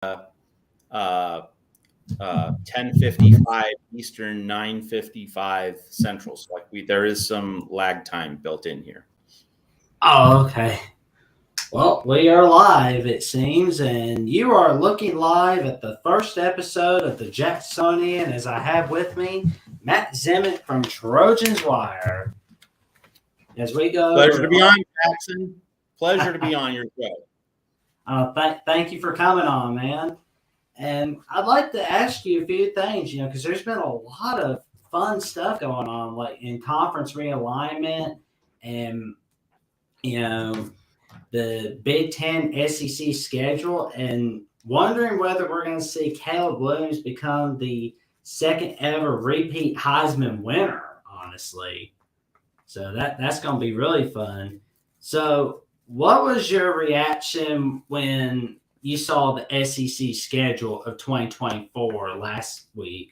uh, 10:55 Eastern, 9:55 Central. So there is some lag time built in here. Oh, okay. Well, we are live, it seems, and you are looking live at the first episode of the Jacksonian, as I have with me Matt Zemek from Trojanswire. As we go Pleasure over, to be on, Jackson. Pleasure to be on your show. thank you for coming on, man. And I'd like to ask you a few things, because there's been a lot of fun stuff going on, like in conference realignment and, you know, the Big Ten SEC schedule, and wondering whether we're going to see Caleb Williams become the second ever repeat Heisman winner, honestly. So that's going to be really fun. So what was your reaction when you saw the SEC schedule of 2024 last week?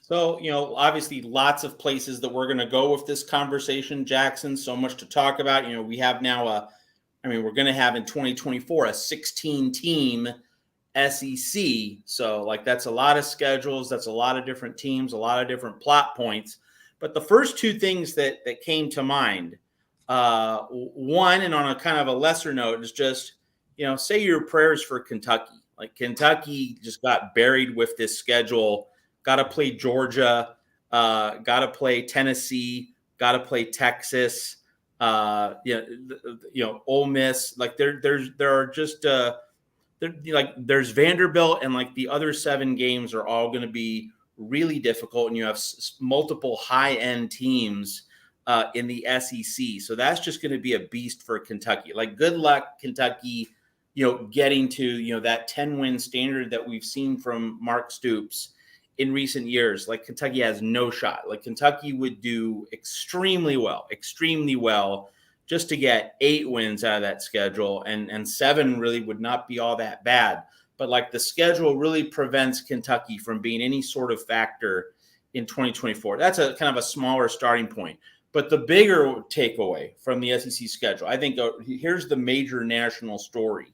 So, obviously lots of places that we're going to go with this conversation, Jackson. So much to talk about. We have now we're going to have in 2024 a 16-team SEC. So, that's a lot of schedules. That's a lot of different teams, a lot of different plot points. But the first two things that came to mind, one, and on a kind of a lesser note, is just, say your prayers for Kentucky. Like, Kentucky just got buried with this schedule. Got to play Georgia, got to play Tennessee, got to play Texas, Ole Miss. There are just there's Vanderbilt, and the other 7 games are all going to be really difficult, and you have multiple high-end teams in the SEC. So that's just going to be a beast for Kentucky. Good luck, Kentucky, getting to that 10-win standard that we've seen from Mark Stoops in recent years. Kentucky has no shot. Kentucky would do extremely well just to get 8 wins out of that schedule, and 7 really would not be all that bad. But the schedule really prevents Kentucky from being any sort of factor in 2024. That's a kind of a smaller starting point. But the bigger takeaway from the SEC schedule, I think, here's the major national story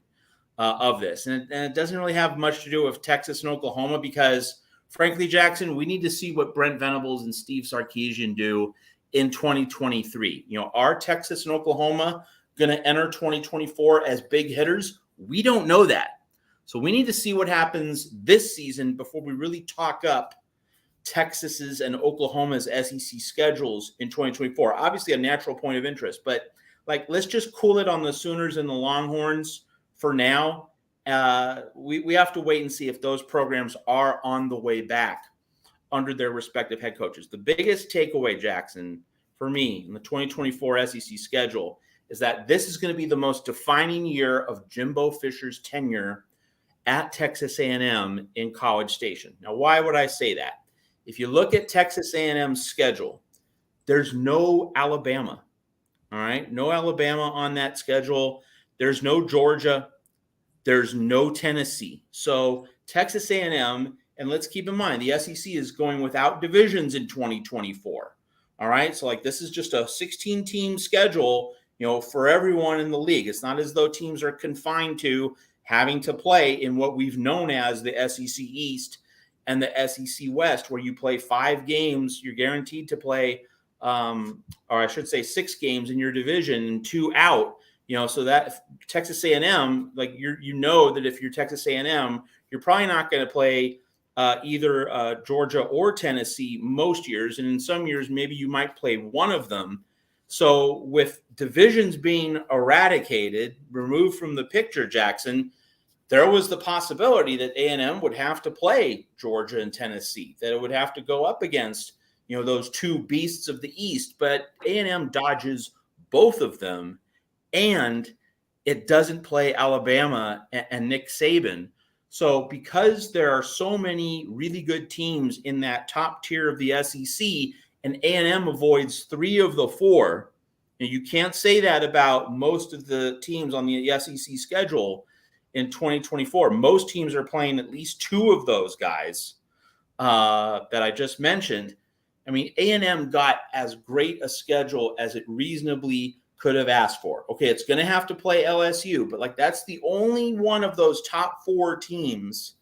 of this. And it doesn't really have much to do with Texas and Oklahoma, because frankly, Jackson, we need to see what Brent Venables and Steve Sarkisian do in 2023. Are Texas and Oklahoma going to enter 2024 as big hitters? We don't know that. So we need to see what happens this season before we really talk up Texas's and Oklahoma's SEC schedules in 2024. Obviously, a natural point of interest, but let's just cool it on the Sooners and the Longhorns for now. We have to wait and see if those programs are on the way back under their respective head coaches. The biggest takeaway, Jackson, for me in the 2024 SEC schedule is that this is going to be the most defining year of Jimbo Fisher's tenure at Texas A&M in College Station. Now, why would I say that? If you look at Texas A&M's schedule, there's no Alabama. All right, no Alabama on that schedule. There's no Georgia. There's no Tennessee. So Texas A&M, and let's keep in mind, the SEC is going without divisions in 2024. All right, so this is just a 16-team schedule, for everyone in the league. It's not as though teams are confined to having to play in what we've known as the SEC East and the SEC West, where you play 5 games. You're guaranteed to play, or I should say 6 games in your division and 2 out. So that Texas A&M, that if you're Texas A&M, you're probably not going to play either Georgia or Tennessee most years. And in some years, maybe you might play one of them. So with divisions being eradicated, removed from the picture, Jackson, there was the possibility that A&M would have to play Georgia and Tennessee, that it would have to go up against, those 2 beasts of the East. But A&M dodges both of them. And it doesn't play Alabama and Nick Saban. So because there are so many really good teams in that top tier of the SEC, and A&M avoids 3 of the 4, and you can't say that about most of the teams on the SEC schedule in 2024. Most teams are playing at least 2 of those guys that I just mentioned. I mean, A&M got as great a schedule as it reasonably could have asked for. Okay, it's going to have to play LSU, but like that's the only one of those top 4 teams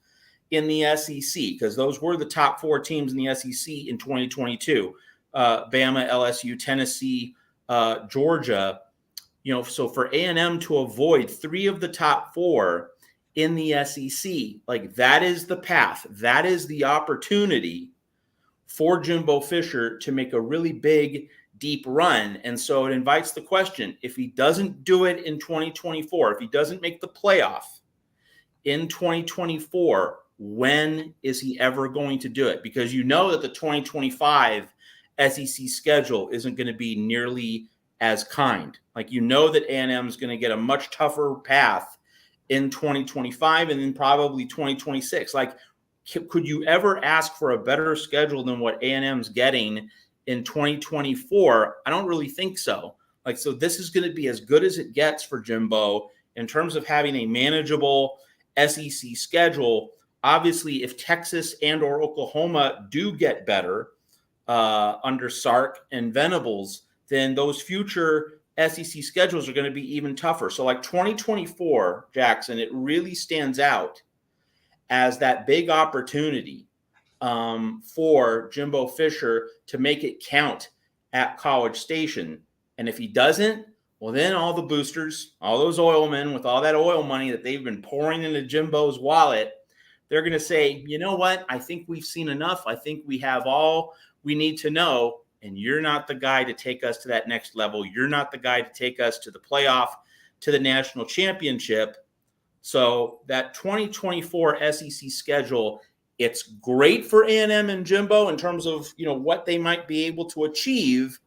in the SEC, because those were the top 4 teams in the SEC in 2022. Bama, LSU, Tennessee, Georgia. So for A&M to avoid 3 of the top 4 in the SEC, like that is the path. That is the opportunity for Jimbo Fisher to make a really big, deep run. And so it invites the question, if he doesn't do it in 2024, if he doesn't make the playoff in 2024, when is he ever going to do it? Because you know that the 2025 SEC schedule isn't going to be nearly as kind. Like you know that A&M is going to get a much tougher path in 2025 and then probably 2026. Like, could you ever ask for a better schedule than what A&M's getting in 2024? I don't really think so. Like, so this is going to be as good as it gets for Jimbo in terms of having a manageable SEC schedule. Obviously, if Texas and or Oklahoma do get better under Sark and Venables, then those future SEC schedules are going to be even tougher. So like 2024, Jackson, it really stands out as that big opportunity for Jimbo Fisher to make it count at College Station. And if he doesn't, well, then all the boosters, all those oilmen with all that oil money that they've been pouring into Jimbo's wallet, they're going to say, you know what? I think we've seen enough. I think we have all we need to know. And you're not the guy to take us to that next level. You're not the guy to take us to the playoff, to the national championship. So that 2024 SEC schedule, it's great for A&M and Jimbo in terms of, what they might be able to achieve.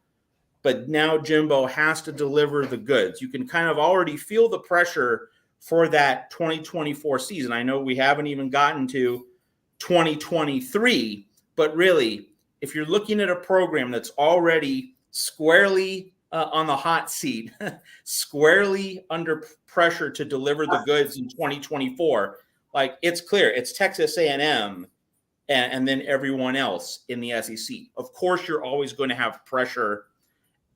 But now Jimbo has to deliver the goods. You can kind of already feel the pressure for that 2024 season. I know we haven't even gotten to 2023, but really, if you're looking at a program that's already squarely on the hot seat, squarely under pressure to deliver the goods in 2024, like it's clear, it's Texas A&M and then everyone else in the SEC. Of course, you're always going to have pressure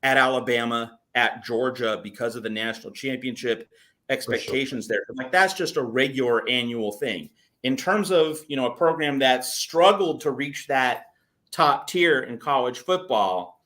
at Alabama, at Georgia because of the national championship expectations there. Like that's just a regular annual thing. In terms of, a program that struggled to reach that top tier in college football,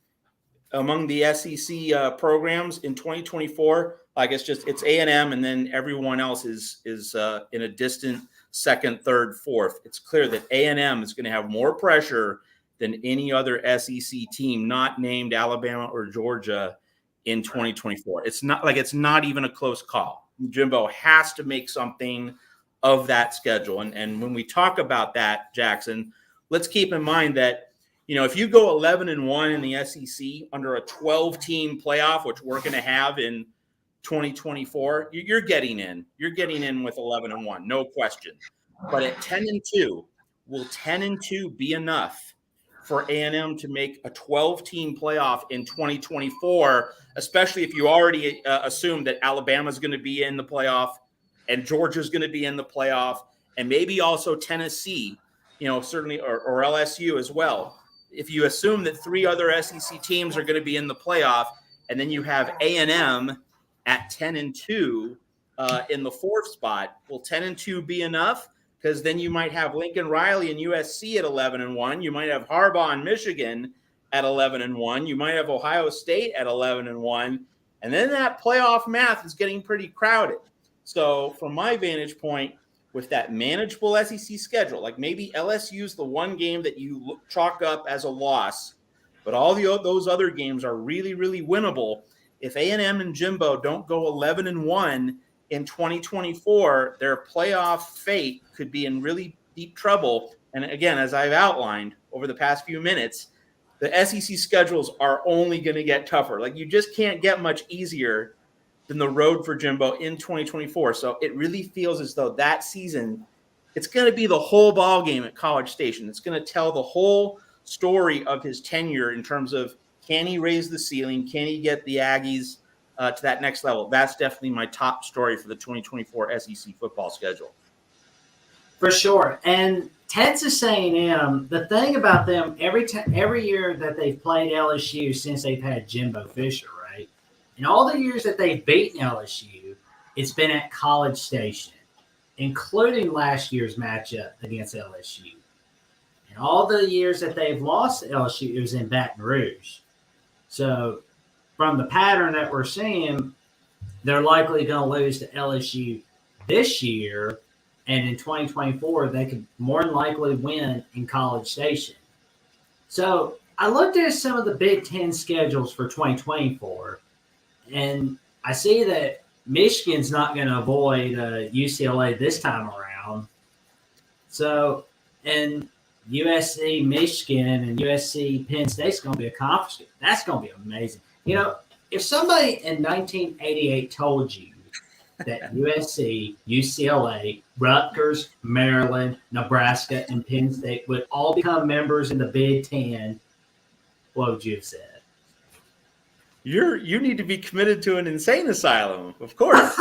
among the SEC programs in 2024, like it's A&M, and then everyone else is in a distant second, third, fourth. It's clear that A&M is going to have more pressure than any other SEC team not named Alabama or Georgia in 2024. It's not even a close call. Jimbo has to make something of that schedule. And when we talk about that, Jackson, let's keep in mind that if you go 11-1 in the SEC under a 12-team playoff, which we're going to have in 2024, you're getting in. You're getting in with 11-1, no question. But at 10-2, will 10-2 be enough for A&M to make a 12-team playoff in 2024, especially if you already assume that Alabama's going to be in the playoff and Georgia's going to be in the playoff and maybe also Tennessee, certainly, or LSU as well. If you assume that 3 other SEC teams are going to be in the playoff, and then you have A&M at 10-2 in the 4th spot, will 10-2 be enough? Because then you might have Lincoln Riley and USC at 11-1. You might have Harbaugh and Michigan at 11-1. You might have Ohio State at 11-1. And then that playoff math is getting pretty crowded. So from my vantage point, with that manageable SEC schedule, like maybe LSU's the one game that you chalk up as a loss, but all those other games are really, really winnable. If A&M and Jimbo don't go 11-1 in 2024, their playoff fate could be in really deep trouble. And again, as I've outlined over the past few minutes, the SEC schedules are only going to get tougher. Like you just can't get much easier than the road for Jimbo in 2024. So it really feels as though that season, it's going to be the whole ball game at College Station. It's going to tell the whole story of his tenure in terms of, can he raise the ceiling? Can he get the Aggies to that next level? That's definitely my top story for the 2024 SEC football schedule. For sure. And Texas A&M, the thing about them, every year that they've played LSU since they've had Jimbo Fisher, right, In all the years that they've beaten LSU, it's been at College Station, including last year's matchup against LSU. And all the years that they've lost to LSU, it was in Baton Rouge. So from the pattern that we're seeing, they're likely going to lose to LSU this year. And in 2024, they could more than likely win in College Station. So I looked at some of the Big Ten schedules for 2024, and I see that Michigan's not going to avoid UCLA this time around. So, and USC, Michigan, and USC, Penn State's going to be a conference. That's going to be amazing. You know, if somebody in 1988 told you that USC, UCLA, Rutgers, Maryland, Nebraska, and Penn State would all become members in the Big Ten, what would you have said? You need to be committed to an insane asylum, of course.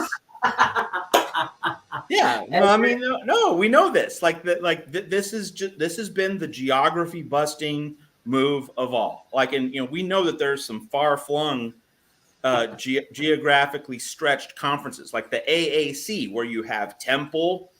Yeah, no, I mean, no, we know this. This has been the geography busting move of all. We know that there's some far flung, geographically stretched conferences like the AAC, where you have Temple,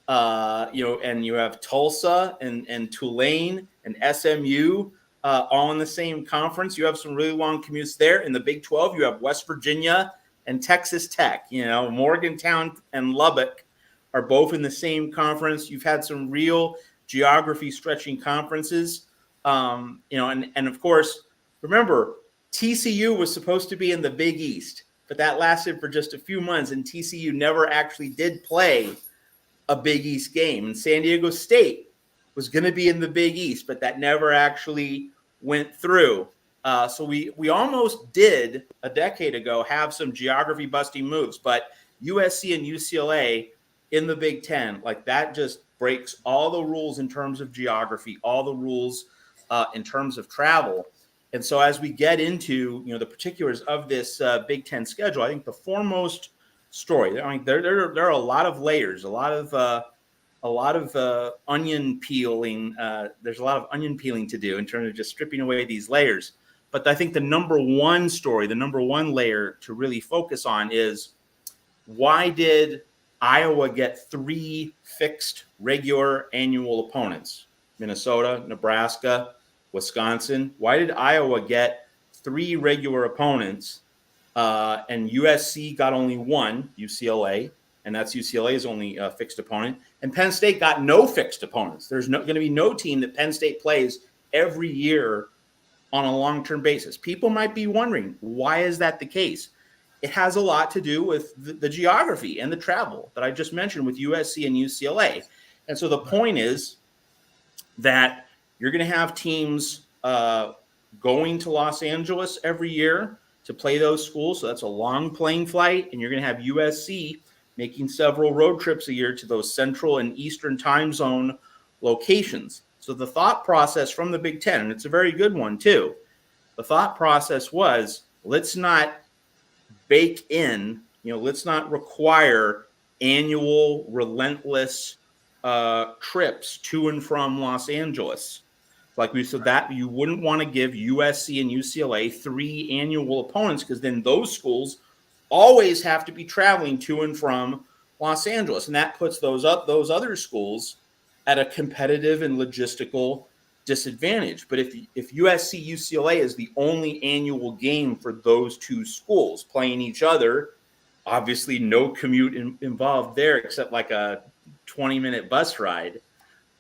and you have Tulsa and Tulane and SMU. All in the same conference. You have some really long commutes there. In the Big 12, you have West Virginia and Texas Tech. Morgantown and Lubbock are both in the same conference. You've had some real geography stretching conferences. And of course, remember, TCU was supposed to be in the Big East, but that lasted for just a few months, and TCU never actually did play a Big East game. And San Diego State was going to be in the Big East, but that never actually went through. So we almost did a decade ago have some geography busting moves, but USC and UCLA in the Big Ten, that just breaks all the rules in terms of geography, all the rules in terms of travel. And so as we get into the particulars of this Big Ten schedule, I think the foremost story, there are a lot of layers, a lot of onion peeling. There's a lot of onion peeling to do in terms of just stripping away these layers. But I think the number one story, the number one layer to really focus on is, why did Iowa get 3 fixed regular annual opponents? Minnesota, Nebraska, Wisconsin. Why did Iowa get 3 regular opponents and USC got only 1, UCLA? And that's UCLA's only fixed opponent. And Penn State got no fixed opponents. There's going to be no team that Penn State plays every year on a long-term basis. People might be wondering, why is that the case? It has a lot to do with the geography and the travel that I just mentioned with USC and UCLA. And so the point is that you're going to have teams going to Los Angeles every year to play those schools. So that's a long plane flight. And you're going to have USC making several road trips a year to those central and eastern time zone locations. So the thought process from the Big Ten, and it's a very good one too, the thought process was, let's not bake in, let's not require annual relentless trips to and from Los Angeles. Like we said, that you wouldn't want to give USC and UCLA 3 annual opponents, because then those schools always have to be traveling to and from Los Angeles. And that puts those other schools at a competitive and logistical disadvantage. But if USC, UCLA is the only annual game for those 2 schools playing each other, obviously no commute involved there except like a 20-minute bus ride,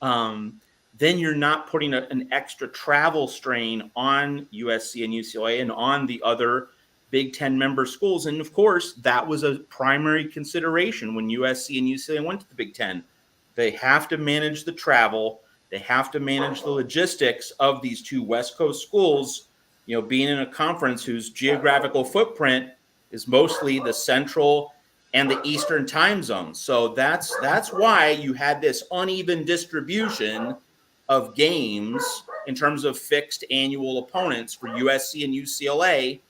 then you're not putting an extra travel strain on USC and UCLA and on the other Big Ten member schools. And of course, that was a primary consideration when USC and UCLA went to the Big Ten. They have to manage the travel. They have to manage the logistics of these 2 West Coast schools, being in a conference whose geographical footprint is mostly the central and the eastern time zones. So that's why you had this uneven distribution of games in terms of fixed annual opponents for USC and UCLA,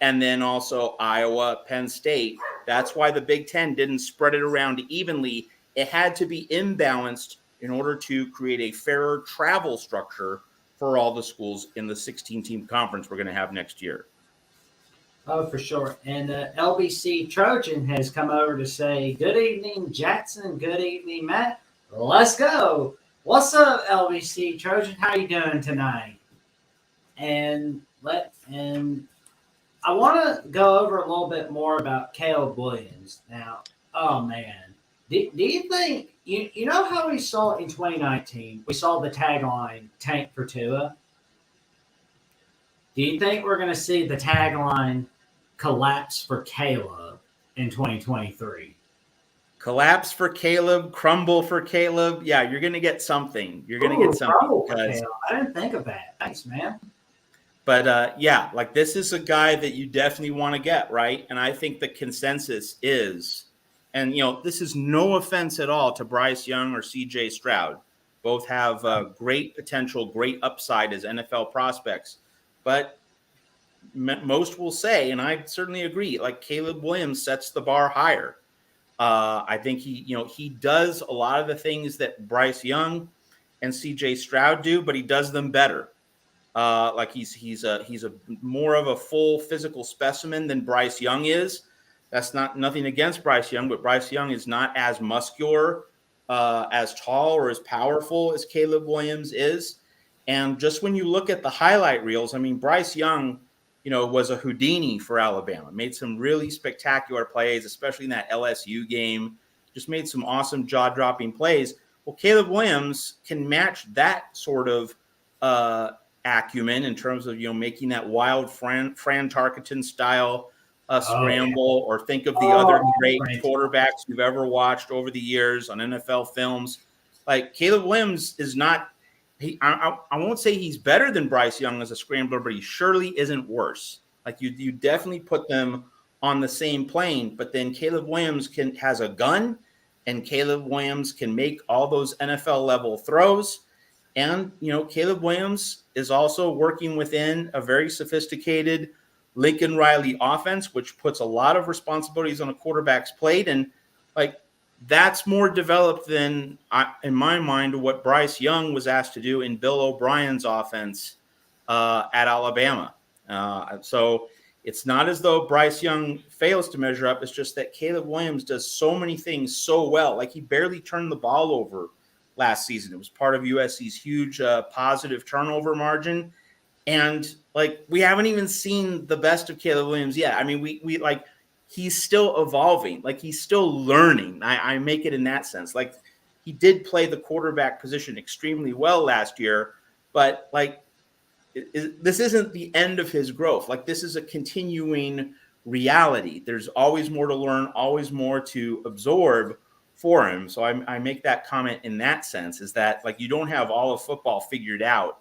and then also Iowa, Penn State. That's why the Big Ten didn't spread it around evenly. It had to be imbalanced in order to create a fairer travel structure for all the schools in the 16-team conference we're going to have next year. Oh, for sure. And LBC Trojan has come over to say, "Good evening, Jackson. Good evening, Matt. Let's go. What's up, LBC Trojan? How you doing tonight?" And I want to go over a little bit more about Caleb Williams. Now, oh man, do you think you know how we saw in 2019? We saw the tagline "Tank for Tua." Do you think we're going to see the tagline collapse for Caleb in 2023? Collapse for Caleb, crumble for Caleb. Yeah, you're going to get something. You're going to get something Trouble for because, Caleb. I didn't think of that. Thanks, man. but yeah, like this is a guy that you definitely want to get, right? And I think the consensus is, and this is no offense at all to Bryce Young or CJ Stroud. Both have great potential, great upside as NFL prospects. But most will say, and I certainly agree, like Caleb Williams sets the bar higher. I think he does a lot of the things that Bryce Young and CJ Stroud do, but he does them better. Like he's a more of a full physical specimen than Bryce Young is. That's nothing against Bryce Young, but Bryce Young is not as muscular, as tall, or as powerful as Caleb Williams is. And just when you look at the highlight reels, I mean, Bryce Young, was a Houdini for Alabama. Made some really spectacular plays, especially in that LSU game. Just made some awesome jaw-dropping plays. Well, Caleb Williams can match that sort of acumen in terms of making that wild Fran Tarkenton style scramble, or think of the other great quarterbacks you've ever watched over the years on NFL films. Like Caleb Williams is not. I won't say he's better than Bryce Young as a scrambler, but he surely isn't worse. Like you definitely put them on the same plane. But then Caleb Williams has a gun, and Caleb Williams can make all those NFL level throws. And, Caleb Williams is also working within a very sophisticated Lincoln Riley offense, which puts a lot of responsibilities on a quarterback's plate. And that's more developed than, in my mind, what Bryce Young was asked to do in Bill O'Brien's offense at Alabama. So it's not as though Bryce Young fails to measure up. It's just that Caleb Williams does so many things so well. Like he barely turned the ball over last season. It was part of USC's huge positive turnover margin. And we haven't even seen the best of Caleb Williams yet. I mean, we he's still evolving. He's still learning. I make it in that sense. He did play the quarterback position extremely well last year, but this isn't the end of his growth. This is a continuing reality. There's always more to learn, always more to absorb for him. So I make that comment in that sense, is that you don't have all of football figured out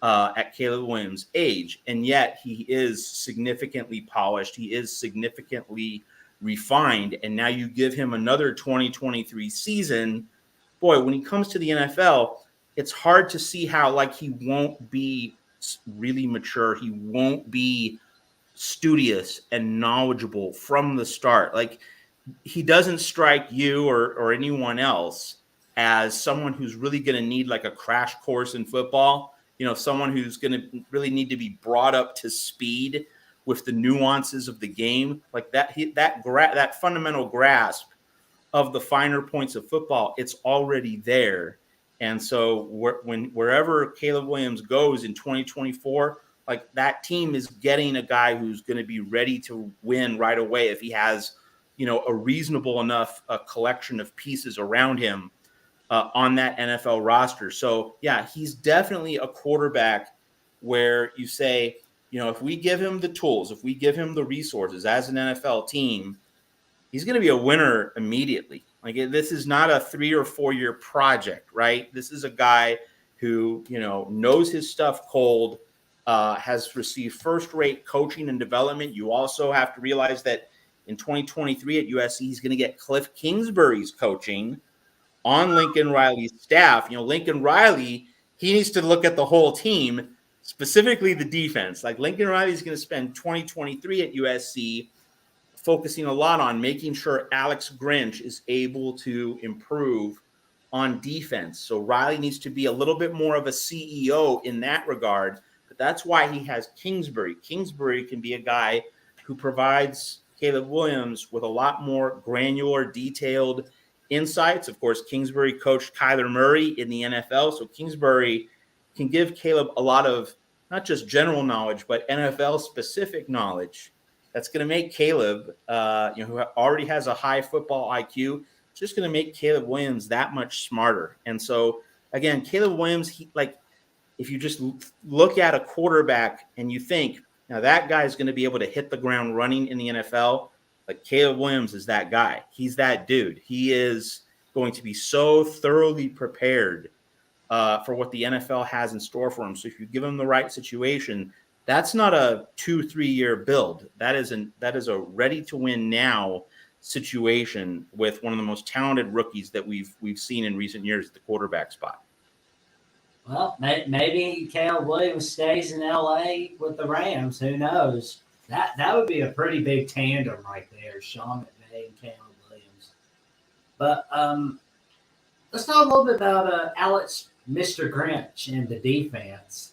at Caleb Williams' age, and yet he is significantly polished. He is significantly refined, and now you give him another 2023 season. Boy, when he comes to the NFL, it's hard to see how he won't be really mature. He won't be studious and knowledgeable from the start. He doesn't strike you or anyone else as someone who's really going to need a crash course in football. Someone who's going to really need to be brought up to speed with the nuances of the game. That fundamental grasp of the finer points of football, it's already there. And so wherever Caleb Williams goes in 2024, that team is getting a guy who's going to be ready to win right away if he has, a reasonable enough collection of pieces around him on that NFL roster. So yeah, he's definitely a quarterback where you say, if we give him the tools, if we give him the resources as an NFL team, he's going to be a winner immediately. This is not a 3 or 4 year project, right? This is a guy who, knows his stuff cold, has received first-rate coaching and development. You also have to realize that in 2023 at USC, he's going to get Cliff Kingsbury's coaching on Lincoln Riley's staff. Lincoln Riley, he needs to look at the whole team, specifically the defense. Lincoln Riley's going to spend 2023 at USC focusing a lot on making sure Alex Grinch is able to improve on defense. So Riley needs to be a little bit more of a CEO in that regard. But that's why he has Kingsbury. Kingsbury can be a guy who provides Caleb Williams with a lot more granular, detailed insights. Of course, Kingsbury coached Kyler Murray in the NFL, so Kingsbury can give Caleb a lot of not just general knowledge, but NFL specific knowledge. That's going to make Caleb, who already has a high football IQ, just going to make Caleb Williams that much smarter. And so, again, Caleb Williams, if you just look at a quarterback and you think, now that guy is going to be able to hit the ground running in the NFL, like Caleb Williams is that guy. He's that dude. He is going to be so thoroughly prepared for what the NFL has in store for him. So if you give him the right situation, that's not a 2-3 year build. That is a ready to win now situation with one of the most talented rookies that we've seen in recent years at the quarterback spot. Well, maybe Caleb Williams stays in LA with the Rams. Who knows? That would be a pretty big tandem right there, Sean McVay and Caleb Williams. But let's talk a little bit about Alex, Mr. Grinch, and the defense.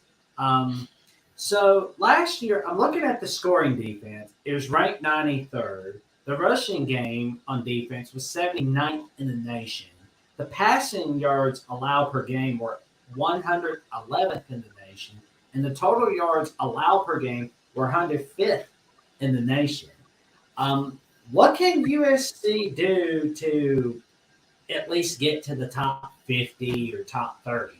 So last year, I'm looking at the scoring defense. It was ranked 93rd. The rushing game on defense was 79th in the nation. The passing yards allowed per game were 111th in the nation, and the total yards allowed per game were 105th in the nation. What can USC do to at least get to the top 50 or top 30?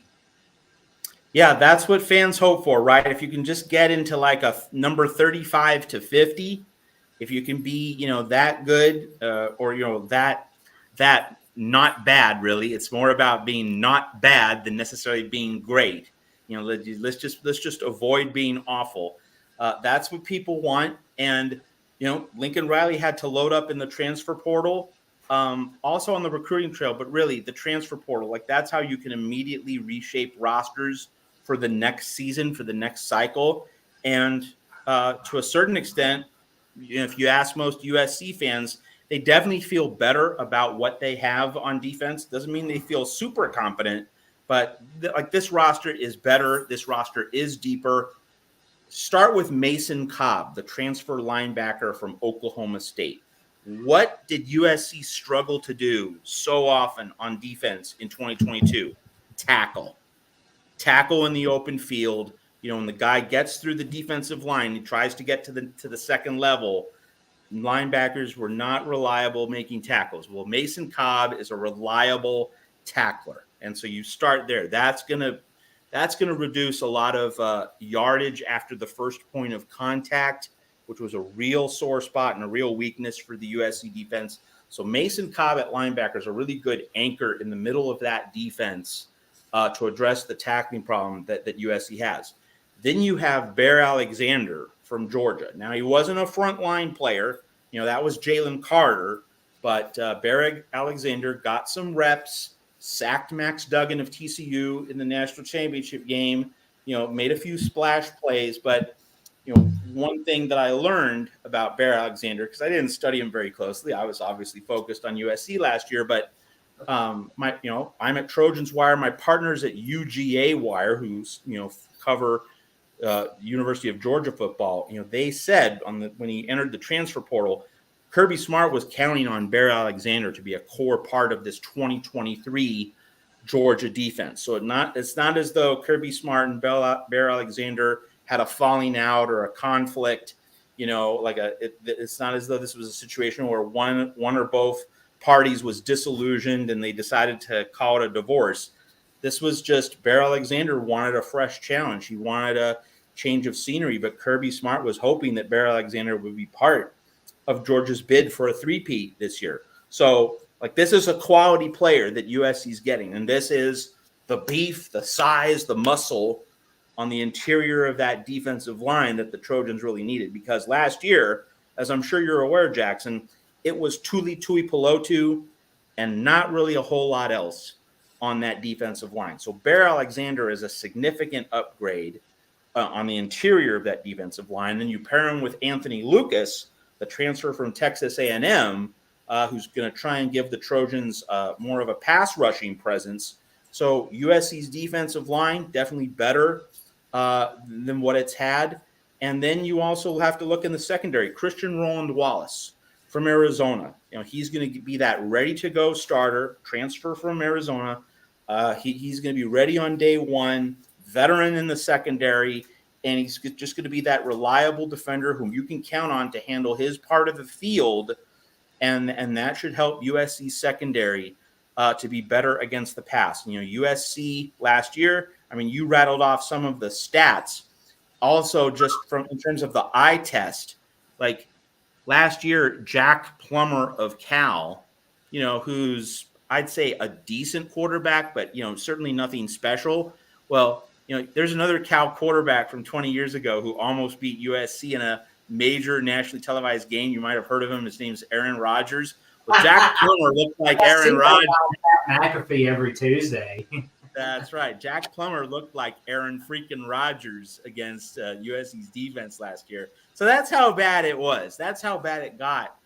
Yeah, that's what fans hope for, right? If you can just get into like a number 35 to 50, if you can be, that good or, that not bad, really. It's more about being not bad than necessarily being great. Let's just avoid being awful. That's what people want. And, Lincoln Riley had to load up in the transfer portal, also on the recruiting trail, but really the transfer portal, like that's how you can immediately reshape rosters for the next season, for the next cycle. And to a certain extent, if you ask most USC fans, they definitely feel better about what they have on defense. Doesn't mean they feel super confident, but this roster is better. This roster is deeper. Start with Mason Cobb, the transfer linebacker from Oklahoma State. What did USC struggle to do so often on defense in 2022? Tackle in the open field. When the guy gets through the defensive line, he tries to get to the second level. Linebackers were not reliable making tackles. Well, Mason Cobb is a reliable tackler, and so you start there. That's gonna reduce a lot of yardage after the first point of contact, which was a real sore spot and a real weakness for the USC defense. So Mason Cobb at linebacker is a really good anchor in the middle of that defense to address the tackling problem that USC has. Then you have Bear Alexander from Georgia. Now, he wasn't a frontline player. That was Jalen Carter. But Bear Alexander got some reps, sacked Max Duggan of TCU in the national championship game, made a few splash plays. But, one thing that I learned about Bear Alexander, because I didn't study him very closely, I was obviously focused on USC last year, but I'm at Trojanswire. My partners at UGA Wire, who's, cover University of Georgia football, they said when he entered the transfer portal, Kirby Smart was counting on Bear Alexander to be a core part of this 2023 Georgia defense. So it's not as though Kirby Smart and Bear Alexander had a falling out or a conflict. It's not as though this was a situation where one or both parties was disillusioned and they decided to call it a divorce. This was just Bear Alexander wanted a fresh challenge. He wanted a change of scenery, but Kirby Smart was hoping that Bear Alexander would be part of Georgia's bid for a three-peat this year. So, this is a quality player that USC is getting, and this is the beef, the size, the muscle on the interior of that defensive line that the Trojans really needed. Because last year, as I'm sure you're aware, Jackson, it was Tuli Tuipulotu and not really a whole lot else on that defensive line. So Bear Alexander is a significant upgrade on the interior of that defensive line. Then you pair him with Anthony Lucas, the transfer from Texas A&M, who's going to try and give the Trojans more of a pass rushing presence. So USC's defensive line definitely better than what it's had. And then you also have to look in the secondary. Christian Roland Wallace from Arizona. He's going to be that ready-to-go starter, transfer from Arizona. He's going to be ready on day one, veteran in the secondary, and he's just going to be that reliable defender whom you can count on to handle his part of the field, and that should help USC's secondary to be better against the pass. USC last year, you rattled off some of the stats. Also, just from in terms of the eye test, like last year, Jack Plummer of Cal, who's I'd say a decent quarterback, but certainly nothing special. Well, there's another Cal quarterback from 20 years ago who almost beat USC in a major nationally televised game. You might have heard of him. His name's Aaron Rodgers. Well, Jack Plummer looked like Aaron Rodgers. McAfee every Tuesday. That's right. Jack Plummer looked like Aaron freaking Rodgers against USC's defense last year. So that's how bad it was. That's how bad it got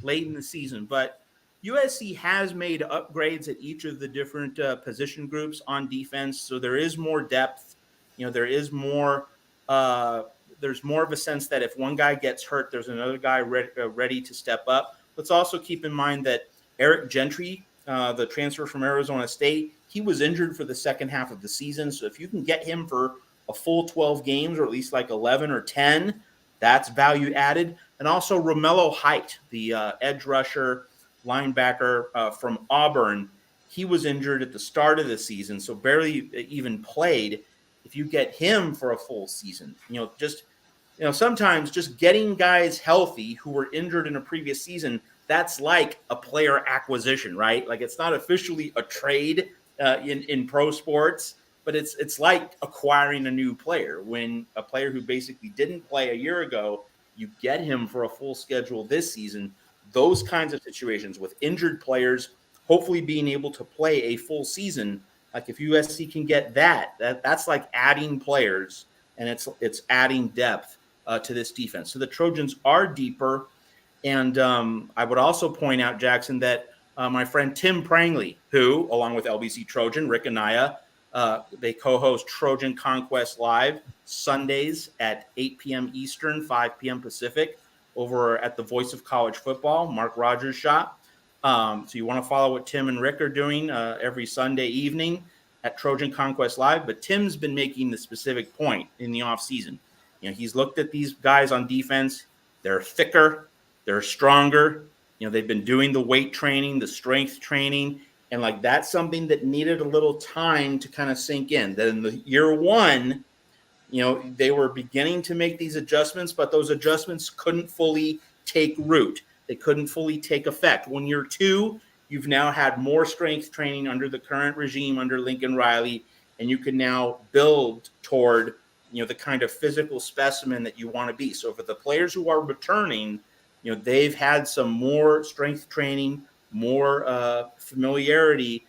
late in the season. But USC has made upgrades at each of the different position groups on defense. So there is more depth. There is more. There's more of a sense that if one guy gets hurt, there's another guy ready to step up. Let's also keep in mind that Eric Gentry, the transfer from Arizona State, he was injured for the second half of the season. So if you can get him for a full 12 games, or at least like 11 or 10, that's value added. And also Romello Height, the edge rusher linebacker from Auburn, he was injured at the start of the season, so barely even played. If you get him for a full season, sometimes just getting guys healthy who were injured in a previous season, that's like a player acquisition, right? Like it's not officially a trade in pro sports, but it's like acquiring a new player. When a player who basically didn't play a year ago, you get him for a full schedule this season. Those kinds of situations with injured players, hopefully being able to play a full season, like if USC can get that's like adding players, and it's adding depth to this defense. So the Trojans are deeper. And I would also point out, Jackson, that my friend Tim Prangley, who, along with LBC Trojan, Rick Anaya, they co-host Trojan Conquest Live Sundays at 8 p.m. Eastern, 5 p.m. Pacific, over at the Voice of College Football, Mark Rogers' shop. So you want to follow what Tim and Rick are doing every Sunday evening at Trojan Conquest Live. But Tim's been making the specific point in the offseason. He's looked at these guys on defense. They're thicker. They're stronger. They've been doing the weight training, the strength training, and like that's something that needed a little time to kind of sink in. That in the year one, they were beginning to make these adjustments, but those adjustments couldn't fully take root. They couldn't fully take effect. When year two, you've now had more strength training under the current regime under Lincoln Riley, and you can now build toward the kind of physical specimen that you want to be. So for the players who are returning, they've had some more strength training, more familiarity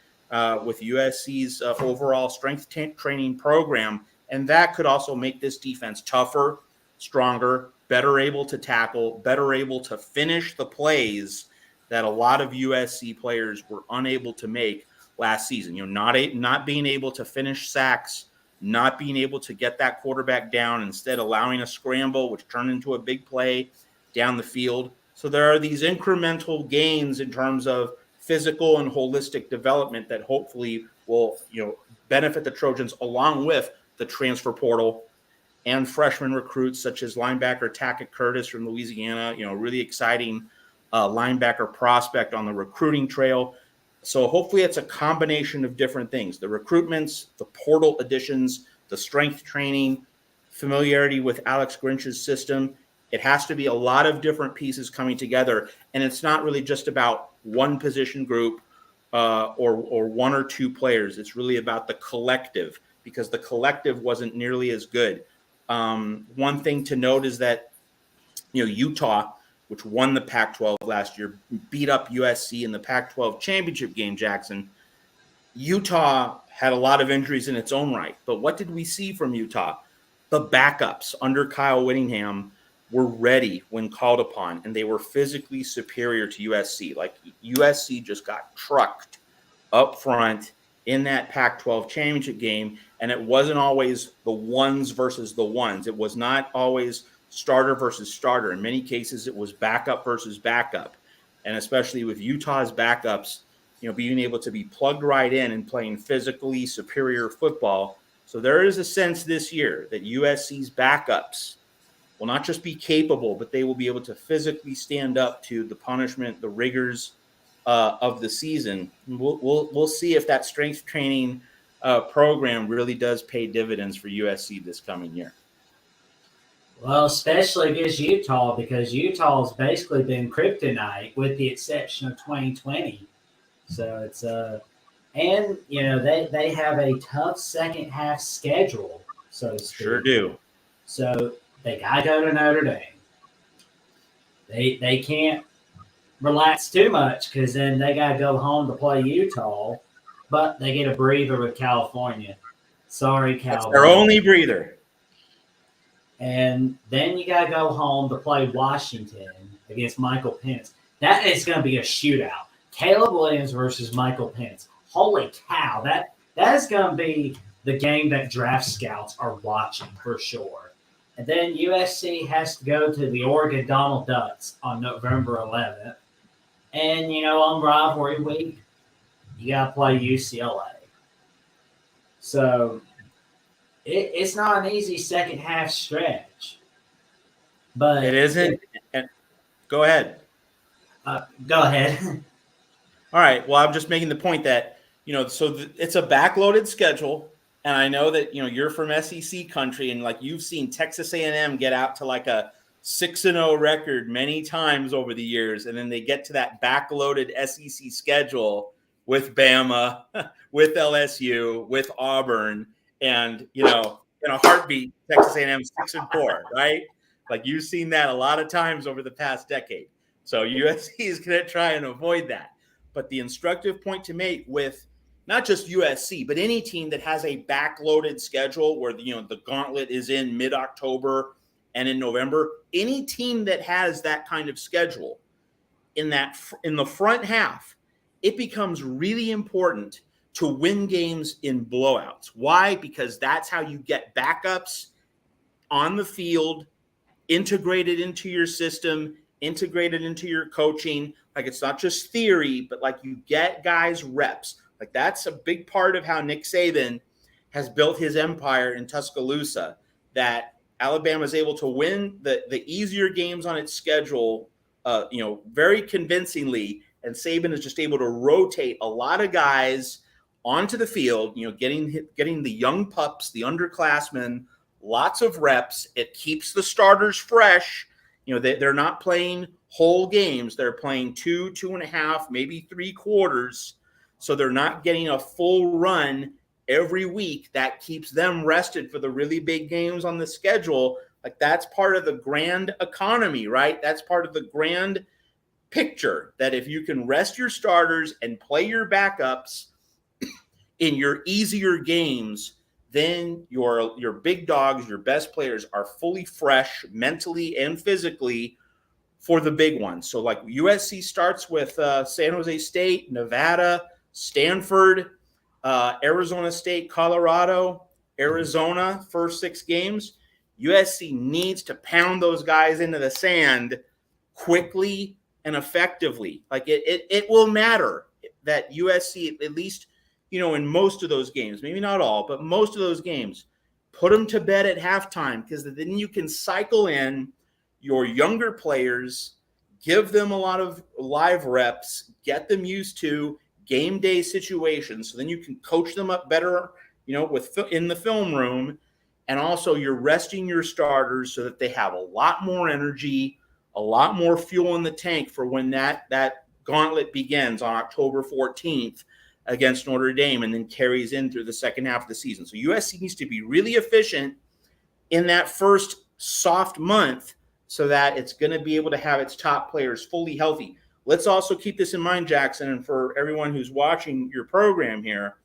with USC's overall strength training program. And that could also make this defense tougher, stronger, better able to tackle, better able to finish the plays that a lot of USC players were unable to make last season. Not being able to finish sacks, not being able to get that quarterback down, instead allowing a scramble, which turned into a big play down the field. So there are these incremental gains in terms of physical and holistic development that hopefully will, benefit the Trojans, along with the transfer portal and freshman recruits such as linebacker Tackett Curtis from Louisiana, really exciting linebacker prospect on the recruiting trail. So hopefully it's a combination of different things: the recruitments, the portal additions, the strength training, familiarity with Alex Grinch's system. It has to be a lot of different pieces coming together. And it's not really just about one position group or one or two players. It's really about the collective, because the collective wasn't nearly as good. One thing to note is that, Utah, which won the Pac-12 last year, beat up USC in the Pac-12 championship game, Jackson. Utah had a lot of injuries in its own right. But what did we see from Utah? The backups under Kyle Whittingham were ready when called upon, and they were physically superior to USC. Like USC just got trucked up front, in that Pac-12 championship game, and it wasn't always the ones versus the ones. It was not always starter versus starter. In many cases, it was backup versus backup, and especially with Utah's backups, being able to be plugged right in and playing physically superior football. So there is a sense this year that USC's backups will not just be capable, but they will be able to physically stand up to the punishment, the rigors of the season. We'll see if that strength training program really does pay dividends for USC this coming year. Well, especially against Utah, because Utah's basically been kryptonite with the exception of 2020. So it's and they have a tough second half schedule, so to speak. Sure do. So they gotta go to Notre Dame. They can't relax too much because then they gotta go home to play Utah, but they get a breather with California. Sorry, Cowboys. That's their only breather. And then you gotta go home to play Washington against Michael Penix. That is gonna be a shootout. Caleb Williams versus Michael Penix. Holy cow! That is gonna be the game that draft scouts are watching for sure. And then USC has to go to the Oregon Donald Ducks on November 11th. And, on rivalry week, you got to play UCLA. So, it's not an easy second half stretch. But it isn't. Go ahead. Go ahead. All right. Well, I'm just making the point that, it's a backloaded schedule. And I know that, you're from SEC country and you've seen Texas A&M get out to a 6-0 record many times over the years. And then they get to that backloaded SEC schedule with Bama, with LSU, with Auburn. And, in a heartbeat, Texas A&M 6-4, right? You've seen that a lot of times over the past decade. So USC is going to try and avoid that. But the instructive point to make with not just USC, but any team that has a backloaded schedule where the gauntlet is in mid-October and in November, any team that has that kind of schedule in the front half, it becomes really important to win games in blowouts. Why? Because that's how you get backups on the field, integrated into your system, integrated into your coaching. It's not just theory, but you get guys reps. That's a big part of how Nick Saban has built his empire in Tuscaloosa, that Alabama is able to win the easier games on its schedule, very convincingly. And Saban is just able to rotate a lot of guys onto the field, getting the young pups, the underclassmen, lots of reps. It keeps the starters fresh. They're not playing whole games. They're playing 2.5, maybe 3 quarters. So they're not getting a full run every week. That keeps them rested for the really big games on the schedule. That's part of the grand economy, right? That's part of the grand picture, that if you can rest your starters and play your backups in your easier games, then your big dogs, your best players are fully fresh mentally and physically for the big ones. So USC starts with San Jose State, Nevada, Stanford, Arizona State, Colorado, Arizona, first 6 games. USC needs to pound those guys into the sand quickly and effectively. It will matter that USC, at least, in most of those games, maybe not all, but most of those games, put them to bed at halftime, because then you can cycle in your younger players, give them a lot of live reps, get them used to game day situations, so then you can coach them up better, in the film room. And also you're resting your starters so that they have a lot more energy, a lot more fuel in the tank for when that gauntlet begins on October 14th against Notre Dame, and then carries in through the second half of the season. So USC needs to be really efficient in that first soft month so that it's going to be able to have its top players fully healthy. Let's also keep this in mind, Jackson, and for everyone who's watching your program here,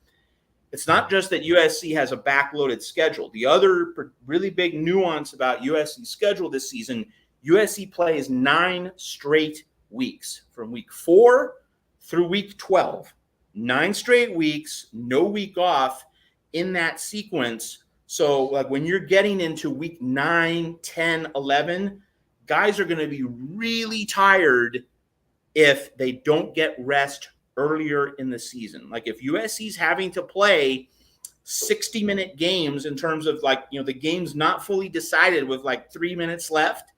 it's not just that USC has a backloaded schedule. The other really big nuance about USC's schedule this season, USC plays 9 straight weeks from week 4 through week 12. 9 straight weeks, no week off in that sequence. So like when you're getting into week 9, 10, 11, guys are going to be really tired if they don't get rest earlier in the season. Like if USC's having to play 60-minute games in terms of like, you know, the game's not fully decided with like 3 minutes left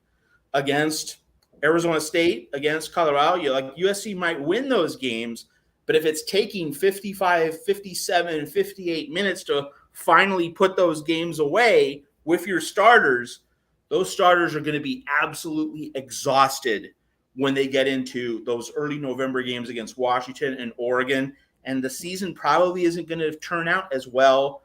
against Arizona State, against Colorado, you like USC might win those games, but if it's taking 55, 57, 58 minutes to finally put those games away with your starters, those starters are going to be absolutely exhausted when they get into those early November games against Washington and Oregon. And the season probably isn't going to turn out as well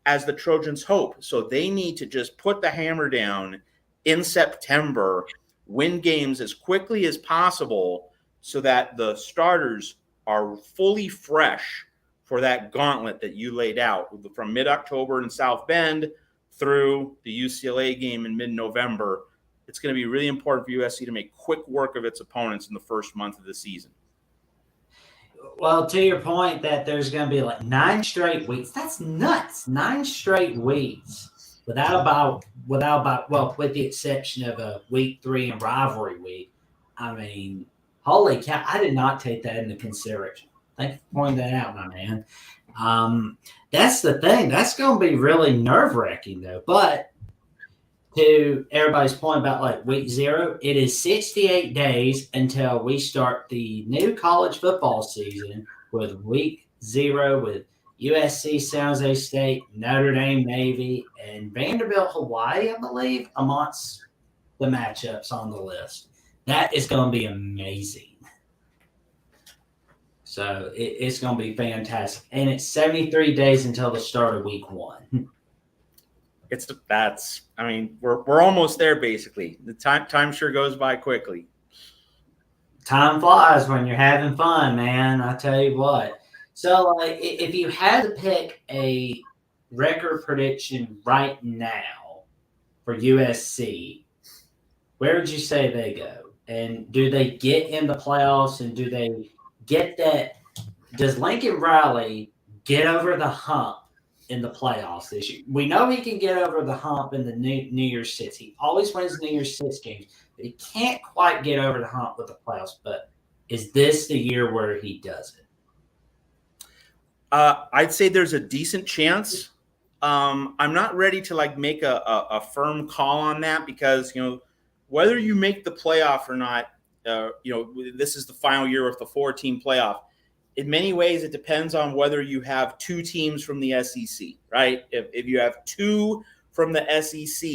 as the Trojans hope. So they need to just put the hammer down in September, win games as quickly as possible so that the starters are fully fresh for that gauntlet that you laid out from mid-October in South Bend through the UCLA game in mid-November. It's going to be really important for USC to make quick work of its opponents in the first month of the season. Well, to your point that there's going to be like 9 straight weeks. That's nuts. 9 straight weeks without with the exception of a week 3 and rivalry week. I mean, holy cow, I did not take that into consideration. Thank you for pointing that out, my man. That's the thing. That's going to be really nerve-wracking, though. But to everybody's point about like week 0, it is 68 days until we start the new college football season with week 0 with USC, San Jose State, Notre Dame, Navy, and Vanderbilt, Hawaii, I believe, amongst the matchups on the list. That is going to be amazing. So it's going to be fantastic. And it's 73 days until the start of week 1. We're almost there basically. The time sure goes by quickly. Time flies when you're having fun, man. I tell you what. So like if you had to pick a record prediction right now for USC, where would you say they go? And do they get in the playoffs, and do they get that? Does Lincoln Riley get over the hump in the playoffs this year? We know he can get over the hump in the New Year's Six. He always wins New Year's Six games, but he can't quite get over the hump with the playoffs. But is this the year where he does it? I'd say there's a decent chance. I'm not ready to like make a firm call on that because, you know, whether you make the playoff or not, this is the final year of the 4-team playoff. In many ways, it depends on whether you have 2 teams from the SEC, right? If you have 2 from the SEC,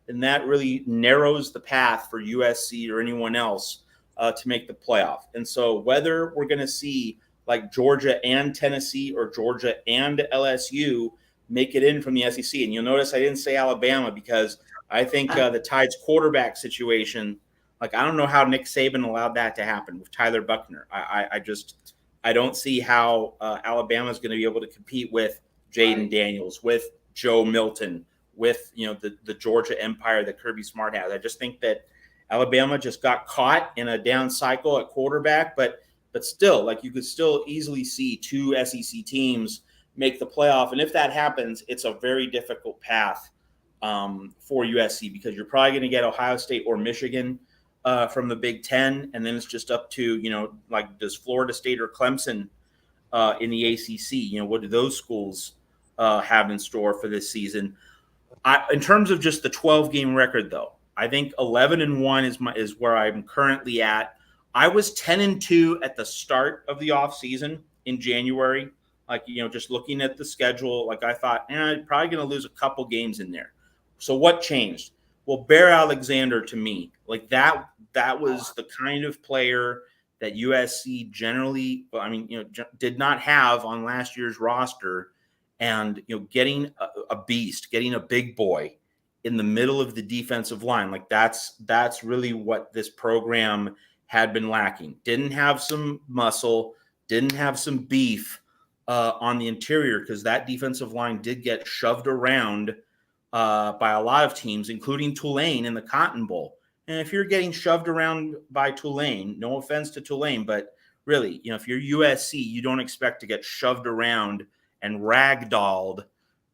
then that really narrows the path for USC or anyone else to make the playoff. And so whether we're going to see like Georgia and Tennessee or Georgia and LSU make it in from the SEC. And you'll notice I didn't say Alabama because I think the Tide's quarterback situation, like I don't know how Nick Saban allowed that to happen with Tyler Buchner. I don't see how Alabama is going to be able to compete with Jaden Daniels, with Joe Milton, with the Georgia Empire that Kirby Smart has. I just think that Alabama just got caught in a down cycle at quarterback, but still, like you could still easily see 2 SEC teams make the playoff, and if that happens, it's a very difficult path for USC because you're probably going to get Ohio State or Michigan from the Big Ten, and then it's just up to like does Florida State or Clemson in the ACC? What do those schools have in store for this season? In terms of just the 12-game record, though, I think 11-1 is where I'm currently at. I was 10-2 at the start of the offseason in January. Like, just looking at the schedule, like I thought, I'm probably going to lose a couple games in there. So what changed? Well, Bear Alexander, to me, like that was the kind of player that USC generally, did not have on last year's roster. And, getting a beast, getting a big boy in the middle of the defensive line, like that's really what this program had been lacking. Didn't have some muscle, didn't have some beef on the interior because that defensive line did get shoved around by a lot of teams, including Tulane in the Cotton Bowl. And if you're getting shoved around by Tulane, no offense to Tulane, but really, if you're USC, you don't expect to get shoved around and ragdolled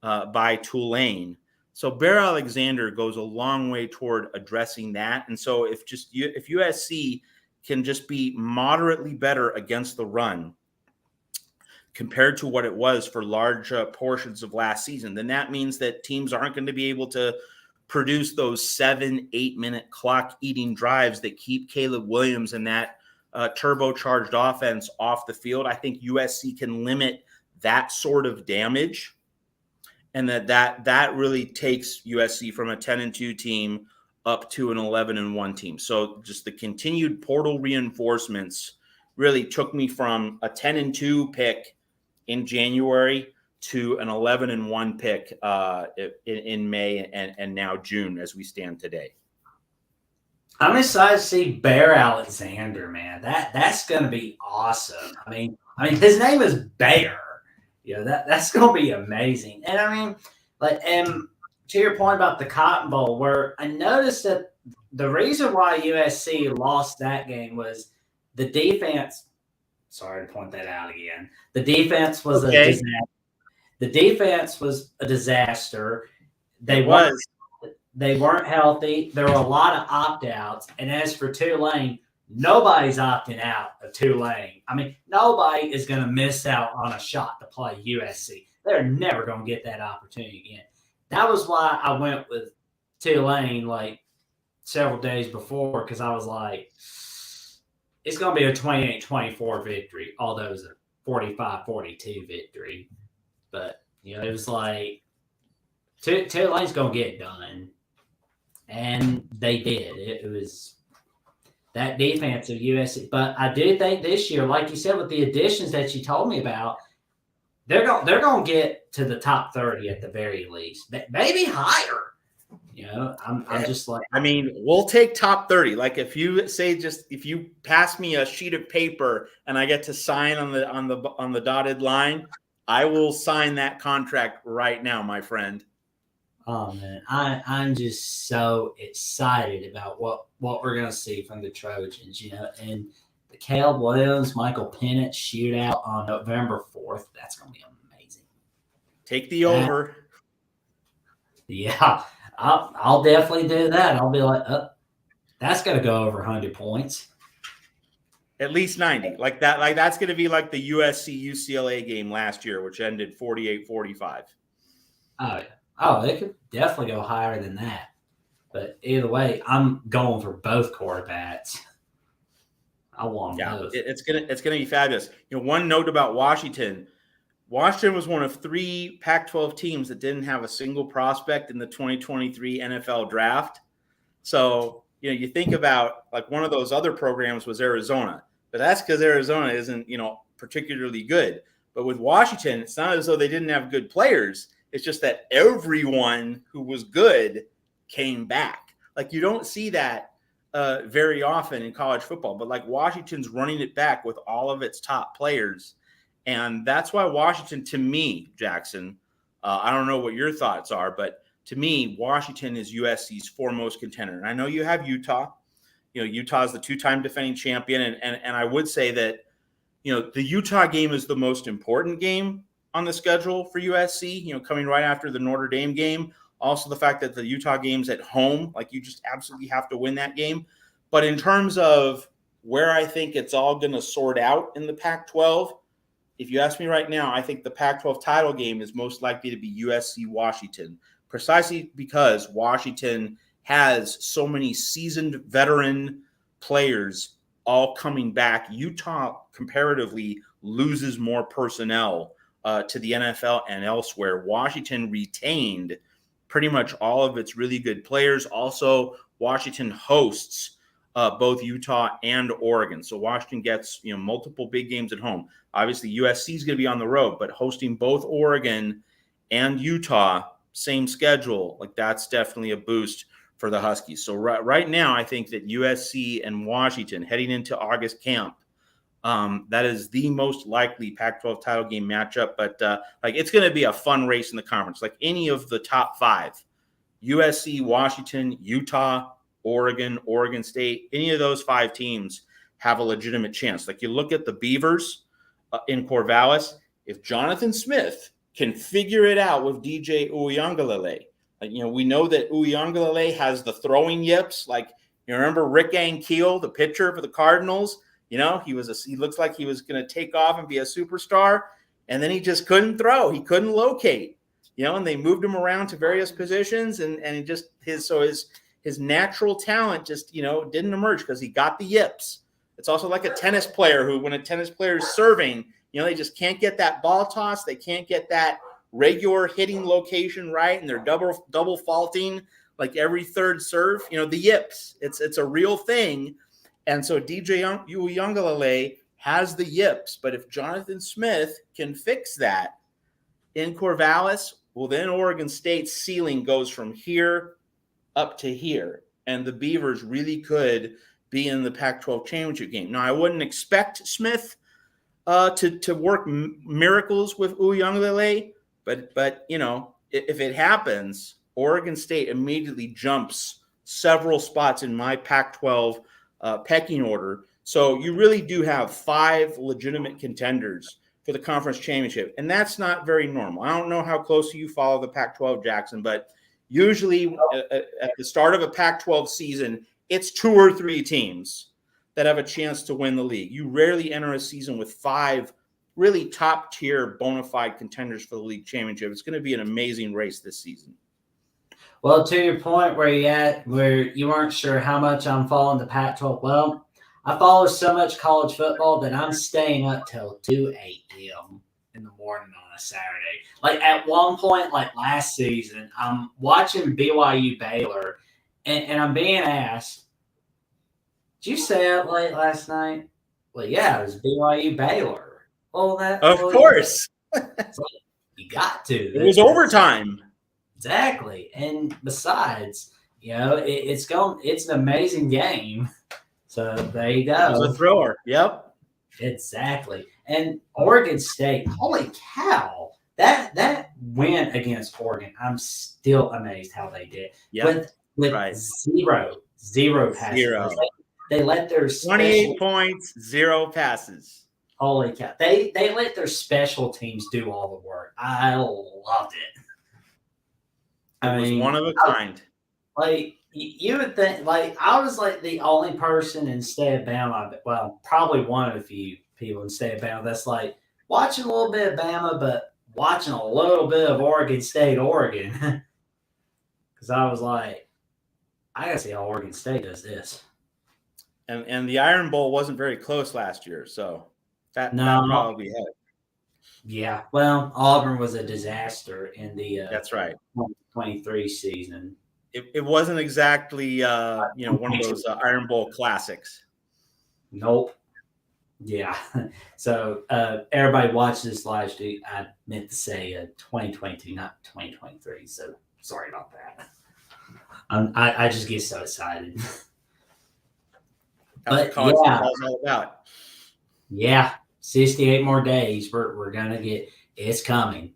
by Tulane. So Bear Alexander goes a long way toward addressing that. And so if USC can just be moderately better against the run compared to what it was for large portions of last season, then that means that teams aren't going to be able to produce those 7-8 minute clock eating drives that keep Caleb Williams and that turbocharged offense off the field. I think USC can limit that sort of damage, and that really takes USC from a 10-2 team up to an 11-1 team. So just the continued portal reinforcements really took me from a 10-2 pick in January to an 11-1 pick in May and now June as we stand today. I'm excited to see Bear Alexander, man. That's going to be awesome. I mean, his name is Bear. That's going to be amazing. And I mean, and to your point about the Cotton Bowl, where I noticed that the reason why USC lost that game was the defense. Sorry to point that out again. The defense was a disaster. The defense was a disaster. They weren't healthy. There were a lot of opt-outs. And as for Tulane, nobody's opting out of Tulane. I mean, nobody is going to miss out on a shot to play USC. They're never going to get that opportunity again. That was why I went with Tulane several days before, because I was like, it's going to be a 28-24 victory, although it was a 45-42 victory. But, it was like, Tulane's going to get it done. And they did. It was that defense of USC. But I do think this year, like you said, with the additions that you told me about, they're going to get to the top 30 at the very least. Maybe higher. I'm just like, I mean, we'll take top 30. Like if you pass me a sheet of paper and I get to sign on the dotted line, I will sign that contract right now, my friend. Oh man, I'm just so excited about what we're gonna see from the Trojans, and the Caleb Williams, Michael Penix shootout on November 4th. That's gonna be amazing. Take the over. Yeah, I'll definitely do that. I'll be like, that's gonna go over 100 points. At least 90. Like that. Like that's gonna be like the USC UCLA game last year, which ended 48-45. Oh yeah. Oh, it could definitely go higher than that. But either way, I'm going for both quarterbacks. I want both. It's gonna be fabulous. One note about Washington. Washington was one of 3 Pac-12 teams that didn't have a single prospect in the 2023 NFL draft. So, you think about like one of those other programs was Arizona, but that's because Arizona isn't, particularly good. But with Washington, it's not as though they didn't have good players. It's just that everyone who was good came back. Like you don't see that very often in college football, but like Washington's running it back with all of its top players. And that's why Washington, to me, Jackson, I don't know what your thoughts are, but to me, Washington is USC's foremost contender. And I know you have Utah. Utah is the 2-time defending champion. And I would say that, the Utah game is the most important game on the schedule for USC, coming right after the Notre Dame game. Also the fact that the Utah game's at home, like you just absolutely have to win that game. But in terms of where I think it's all going to sort out in the Pac-12, if you ask me right now, I think the Pac-12 title game is most likely to be USC-Washington, precisely because Washington has so many seasoned veteran players all coming back. Utah comparatively loses more personnel to the NFL and elsewhere. Washington retained pretty much all of its really good players. Also, Washington hosts both Utah and Oregon. So Washington gets, multiple big games at home. Obviously, USC is going to be on the road, but hosting both Oregon and Utah, same schedule, like that's definitely a boost for the Huskies. So right now, I think that USC and Washington heading into August camp, that is the most likely Pac-12 title game matchup. But it's going to be a fun race in the conference. Like any of the top 5, USC, Washington, Utah, Oregon, Oregon State, any of those 5 teams have a legitimate chance. Like you look at the Beavers in Corvallis, if Jonathan Smith can figure it out with DJ Uiagalelei, we know that Uiagalelei has the throwing yips. Like, you remember Rick Ankiel, the pitcher for the Cardinals? He looks like he was going to take off and be a superstar, and then he just couldn't throw. He couldn't locate, and they moved him around to various positions, and his natural talent just, didn't emerge because he got the yips. It's also like a tennis player who, when a tennis player is serving, they just can't get that ball toss. They can't get that regular hitting location right, and they're double faulting like every third serve. The yips. It's a real thing. And so DJ Uiagalelei has the yips, but if Jonathan Smith can fix that in Corvallis, well, then Oregon State's ceiling goes from here up to here, and the Beavers really could be in the Pac-12 championship game. Now, I wouldn't expect Smith to work miracles with Uiagalelei, but if it happens, Oregon State immediately jumps several spots in my Pac-12 pecking order. So you really do have 5 legitimate contenders for the conference championship, and that's not very normal. I don't know how closely you follow the Pac-12, Jackson, but usually at the start of a Pac-12 season, it's 2 or 3 teams that have a chance to win the league. You rarely enter a season with 5 really top-tier bona fide contenders for the league championship. It's going to be an amazing race this season. Well, to your point where you weren't sure how much I'm following the Pac-12, well, I follow so much college football that I'm staying up till 2 a.m. in the morning on a Saturday. Like at one point, like last season, I'm watching BYU Baylor, and I'm being asked, "Did you stay up late last night?" Well, yeah, it was BYU Baylor. Well, of course. You got to. It was overtime. Exactly. And besides, it's an amazing game. So there you go. It was a thrower. Yep. Exactly. And Oregon State, holy cow. That win against Oregon, I'm still amazed how they did. Yep. With right. zero passes. They let their 28 points, 0 passes. Holy cow. They let their special teams do all the work. I loved it. It was one of a kind. You would think, I was the only person in state of Bama, well, probably one of the few people in state of Bama that's watching a little bit of Bama, but watching a little bit of Oregon State, Oregon. Because I was I got to see how Oregon State does this. And the Iron Bowl wasn't very close last year, so that probably helped. Yeah, well, Auburn was a disaster in the that's right 2023 season. It wasn't exactly one of those Iron Bowl classics. Nope. Yeah. So everybody watch this live stream. I meant to say 2022, not 2023. So sorry about that. I just get so excited. That's what college football is all about. Yeah. 68 more days. We're gonna get. It's coming.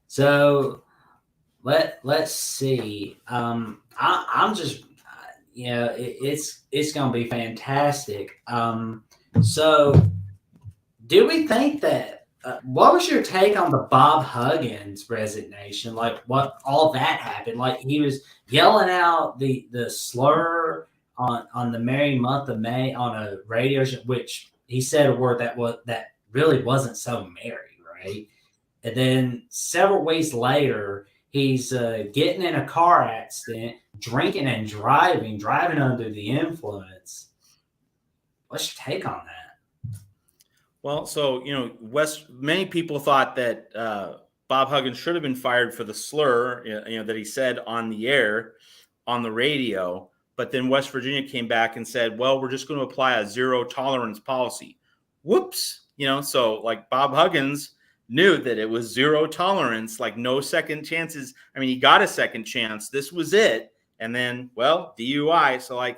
So let's see. I'm just it's gonna be fantastic. So do we think that? What was your take on the Bob Huggins resignation? What all that happened? He was yelling out the slur on the merry month of May on a radio show, which he said a word that really wasn't so merry, right? And then several weeks later, he's getting in a car accident, drinking and driving under the influence. What's your take on that? Well, so, many people thought that Bob Huggins should have been fired for the slur, that he said on the air, on the radio. But then West Virginia came back and said, well, we're just going to apply a 0 tolerance policy. Whoops. So Bob Huggins knew that it was 0 tolerance, no second chances. I mean, he got a second chance. This was it. And then, DUI. So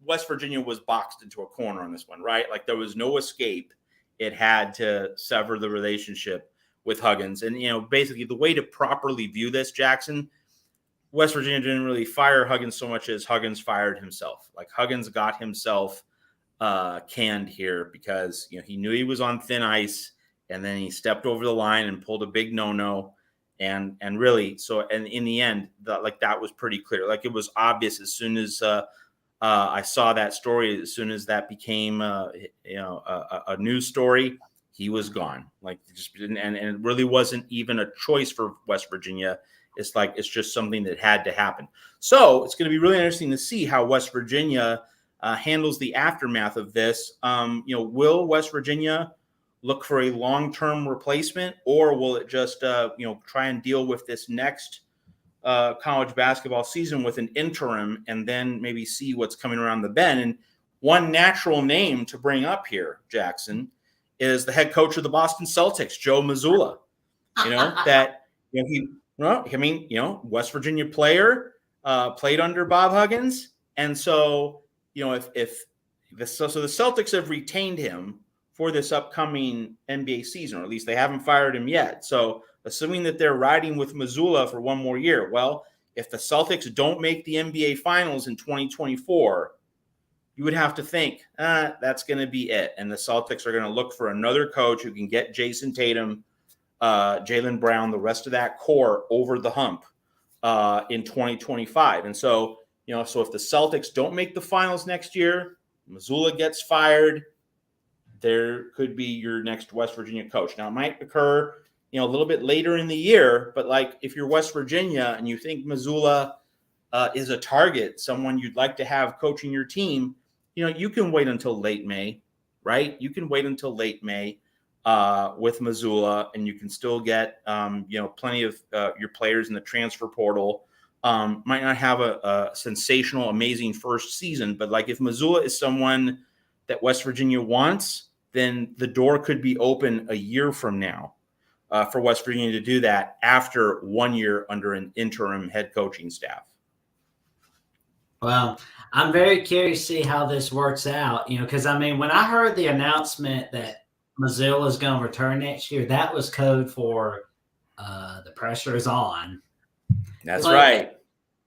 West Virginia was boxed into a corner on this one, right? There was no escape. It had to sever the relationship with Huggins. And, basically the way to properly view this, Jackson, West Virginia didn't really fire Huggins so much as Huggins fired himself. Like Huggins got himself canned here because he knew he was on thin ice, and then he stepped over the line and pulled a big no-no, and really and in the end, that was pretty clear. Like it was obvious as soon as I saw that story. As soon as that became a news story, he was gone. Like just and it really wasn't even a choice for West Virginia. It's just something that had to happen. So it's going to be really interesting to see how West Virginia handles the aftermath of this. Will West Virginia look for a long-term replacement, or will it just try and deal with this next college basketball season with an interim, and then maybe see what's coming around the bend? And one natural name to bring up here, Jackson, is the head coach of the Boston Celtics, Joe Mazzulla. West Virginia player, played under Bob Huggins. And so, if the Celtics have retained him for this upcoming NBA season, or at least they haven't fired him yet. So assuming that they're riding with Mazzulla for one more year, well, if the Celtics don't make the NBA Finals in 2024, you would have to think that's going to be it. And the Celtics are going to look for another coach who can get Jason Tatum, Jaylen Brown, the rest of that core over the hump in 2025. And so, so if the Celtics don't make the finals next year, Mazzulla gets fired, there could be your next West Virginia coach. Now, it might occur, a little bit later in the year, but like if you're West Virginia and you think Mazzulla is a target, someone you'd like to have coaching your team, you can wait until late May, right? You can wait until late May with Mazzulla, and you can still get, plenty of your players in the transfer portal. Might not have a sensational, amazing first season, but like if Mazzulla is someone that West Virginia wants, then the door could be open a year from now for West Virginia to do that after 1 year under an interim head coaching staff. Well, I'm very curious to see how this works out, because when I heard the announcement that Mazzulla is going to return next year, that was code for the pressure is on. That's right.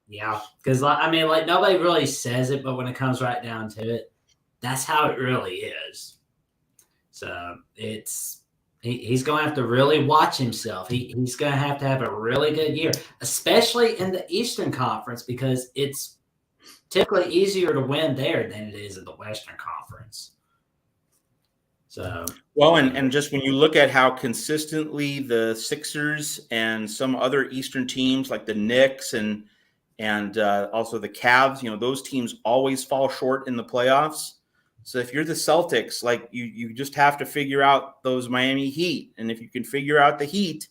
Yeah, because nobody really says it, but when it comes right down to it, that's how it really is. So he's going to have to really watch himself. He's going to have a really good year, especially in the Eastern Conference, because it's typically easier to win there than it is in the Western Conference. So well, and just when you look at how consistently the Sixers and some other Eastern teams like the Knicks and also the Cavs, those teams always fall short in the playoffs. So if you're the Celtics, like you just have to figure out those Miami Heat, and if you can figure out the Heat,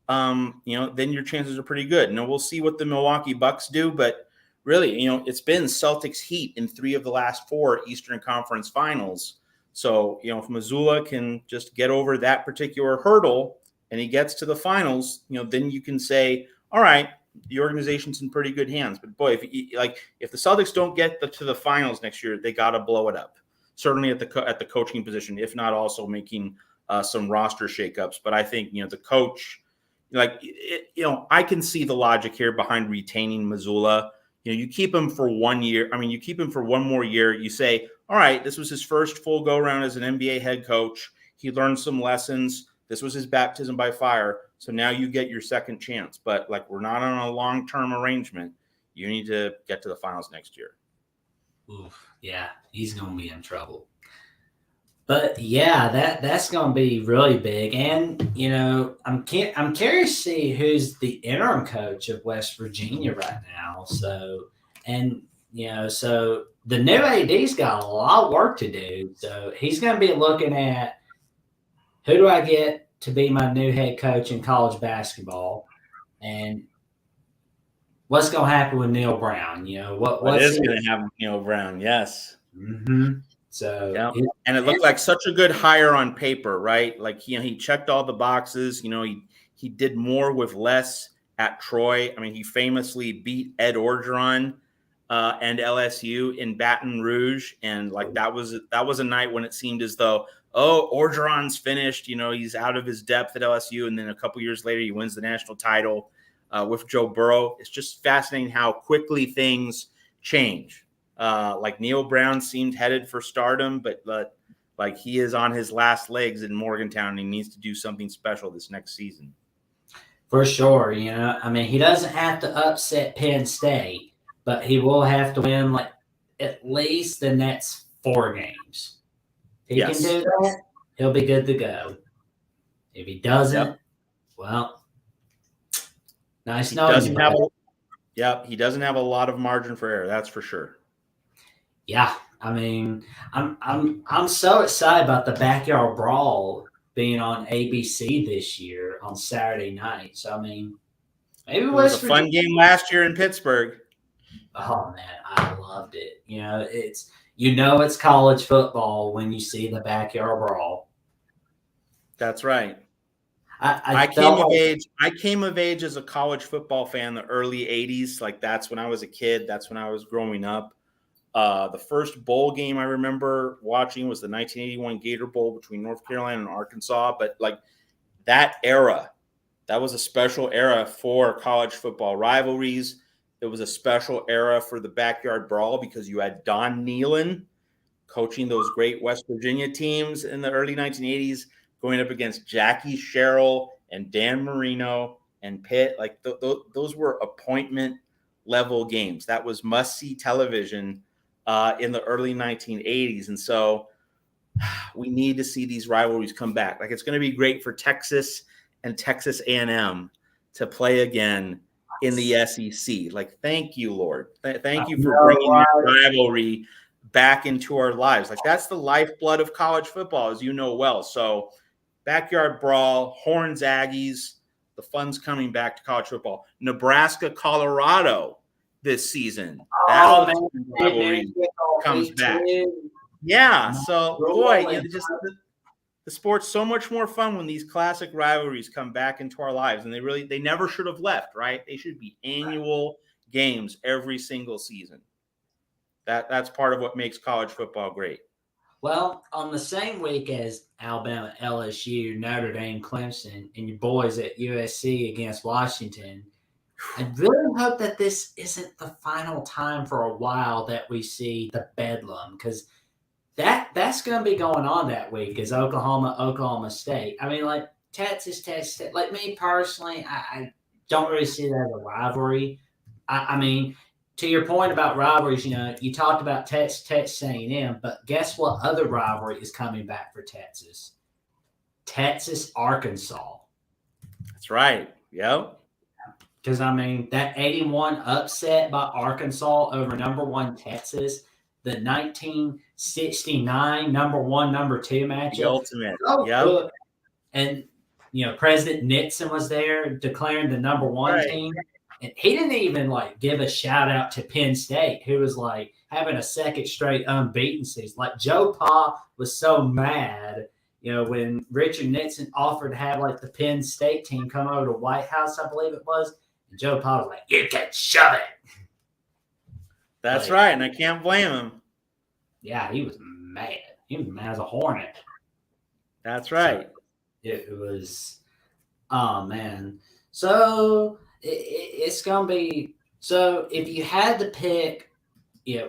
then your chances are pretty good. Now we'll see what the Milwaukee Bucks do, but really, it's been Celtics Heat in 3 of the last 4 Eastern Conference Finals. So, if Mazzulla can just get over that particular hurdle and he gets to the finals, then you can say, all right, the organization's in pretty good hands. But boy, if the Celtics don't get to the finals next year, they got to blow it up. Certainly at the coaching position, if not also making some roster shakeups. But I think the coach, I can see the logic here behind retaining Mazzulla. You keep him for 1 year. You keep him for one more year. You say, all right, this was his first full go around as an NBA head coach. He learned some lessons. This was his baptism by fire. So now you get your second chance. But we're not on a long-term arrangement. You need to get to the finals next year. Oof, yeah, he's going to be in trouble. But yeah, that's going to be really big. And I'm curious to see who's the interim coach of West Virginia right now. So the new AD's got a lot of work to do. So he's going to be looking at, who do I get to be my new head coach in college basketball, and what's going to happen with Neil Brown? What is going to happen with Neil Brown? Yes. Mm-hmm. So yeah. And it looked like such a good hire on paper, right? Like he checked all the boxes. He did more with less at Troy. He famously beat Ed Orgeron and LSU in Baton Rouge, and that was a night when it seemed as though, Orgeron's finished. He's out of his depth at LSU, and then a couple years later he wins the national title. with Joe Burrow. It's just fascinating how quickly things change. Like Neil Brown seemed headed for stardom, but like he is on his last legs in Morgantown, and he needs to do something special this next season. For sure. I mean, he doesn't have to upset Penn State, but he will have to win like at least the next 4 games. If he can do that, he'll be good to go. If he doesn't, well, nice knowing you. He doesn't have a lot of margin for error. That's for sure. Yeah, I mean, I'm so excited about the Backyard Brawl being on ABC this year on Saturday night. So I mean, maybe it was a fun game last year in Pittsburgh. Oh man, I loved it. It's college football when you see the Backyard Brawl. That's right. I came of age as a college football fan in the early 80s. Like that's when I was a kid. That's when I was growing up. The first bowl game I remember watching was the 1981 Gator Bowl between North Carolina and Arkansas. But like that era, that was a special era for college football rivalries. It was a special era for the Backyard Brawl because you had Don Nehlen coaching those great West Virginia teams in the early 1980s, going up against Jackie Sherrill and Dan Marino and Pitt. Like those were appointment level games. That was must-see television in the early 1980s. And so we need to see these rivalries come back. Like it's going to be great for Texas and Texas A&M to play again in the SEC. Like, thank you, Lord. Thank you for bringing that rivalry back into our lives. Like that's the lifeblood of college football, as you know well. So Backyard Brawl, Horns Aggies, the fun's coming back to college football. Nebraska, Colorado this season. That rivalry comes back. Yeah. So boy, the sport's so much more fun when these classic rivalries come back into our lives, and they never should have left, right? They should be annual games every single season. That's part of what makes college football great. Well, on the same week as Alabama, LSU, Notre Dame, Clemson, and your boys at USC against Washington, I really hope that this isn't the final time for a while that we see the bedlam, because that's going to be going on that week is Oklahoma State. I mean, like Texas, like me personally, I don't really see that as a rivalry. I mean, to your point about rivalries, you talked about Texas A&M, but guess what other rivalry is coming back for Texas? Texas, Arkansas. That's right. Yep. Because, I mean, that 81 upset by Arkansas over number 1 Texas, the 1969 number 1, number 2 matchup. The ultimate. Yep. And, President Nixon was there declaring the number 1 team. And he didn't even give a shout out to Penn State, who was having a second straight unbeaten season. Like Joe Pa was so mad, when Richard Nixon offered to have the Penn State team come over to White House, I believe it was. And Joe Pa was like, "You can shove it." That's right, and I can't blame him. Yeah, he was mad. He was mad as a hornet. That's right. So it was, oh man. So it's gonna be. So if you had to pick,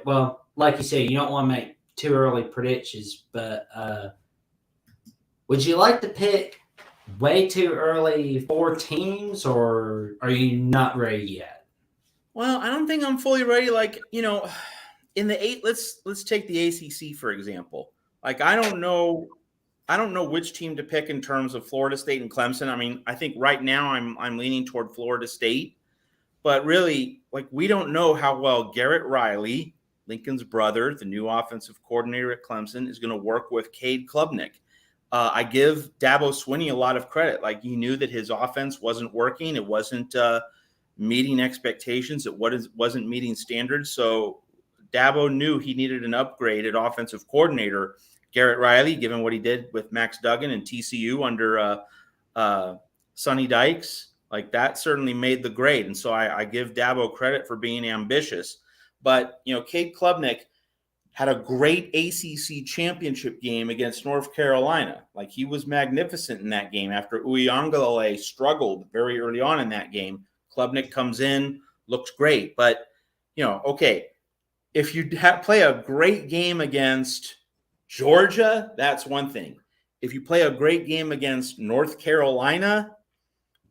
well, like you said, you don't want to make too early predictions, but would you like to pick way too early 4 teams, or are you not ready yet? Well, I don't think I'm fully ready. In the 8, let's take the ACC for example. I don't know which team to pick in terms of Florida State and Clemson. I mean, I think right now I'm leaning toward Florida State, but really, we don't know how well Garrett Riley, Lincoln's brother, the new offensive coordinator at Clemson, is going to work with Cade Klubnik. I give Dabo Swinney a lot of credit. He knew that his offense wasn't working. It wasn't meeting expectations. It wasn't meeting standards. So Dabo knew he needed an upgraded offensive coordinator. Garrett Riley, given what he did with Max Duggan and TCU under Sonny Dykes, that certainly made the grade. And so I give Dabo credit for being ambitious. But, Cade Klubnik had a great ACC championship game against North Carolina. He was magnificent in that game after Uiagalelei struggled very early on in that game. Klubnik comes in, looks great. But, okay, if you play a great game against Georgia, that's one thing. If you play a great game against North Carolina,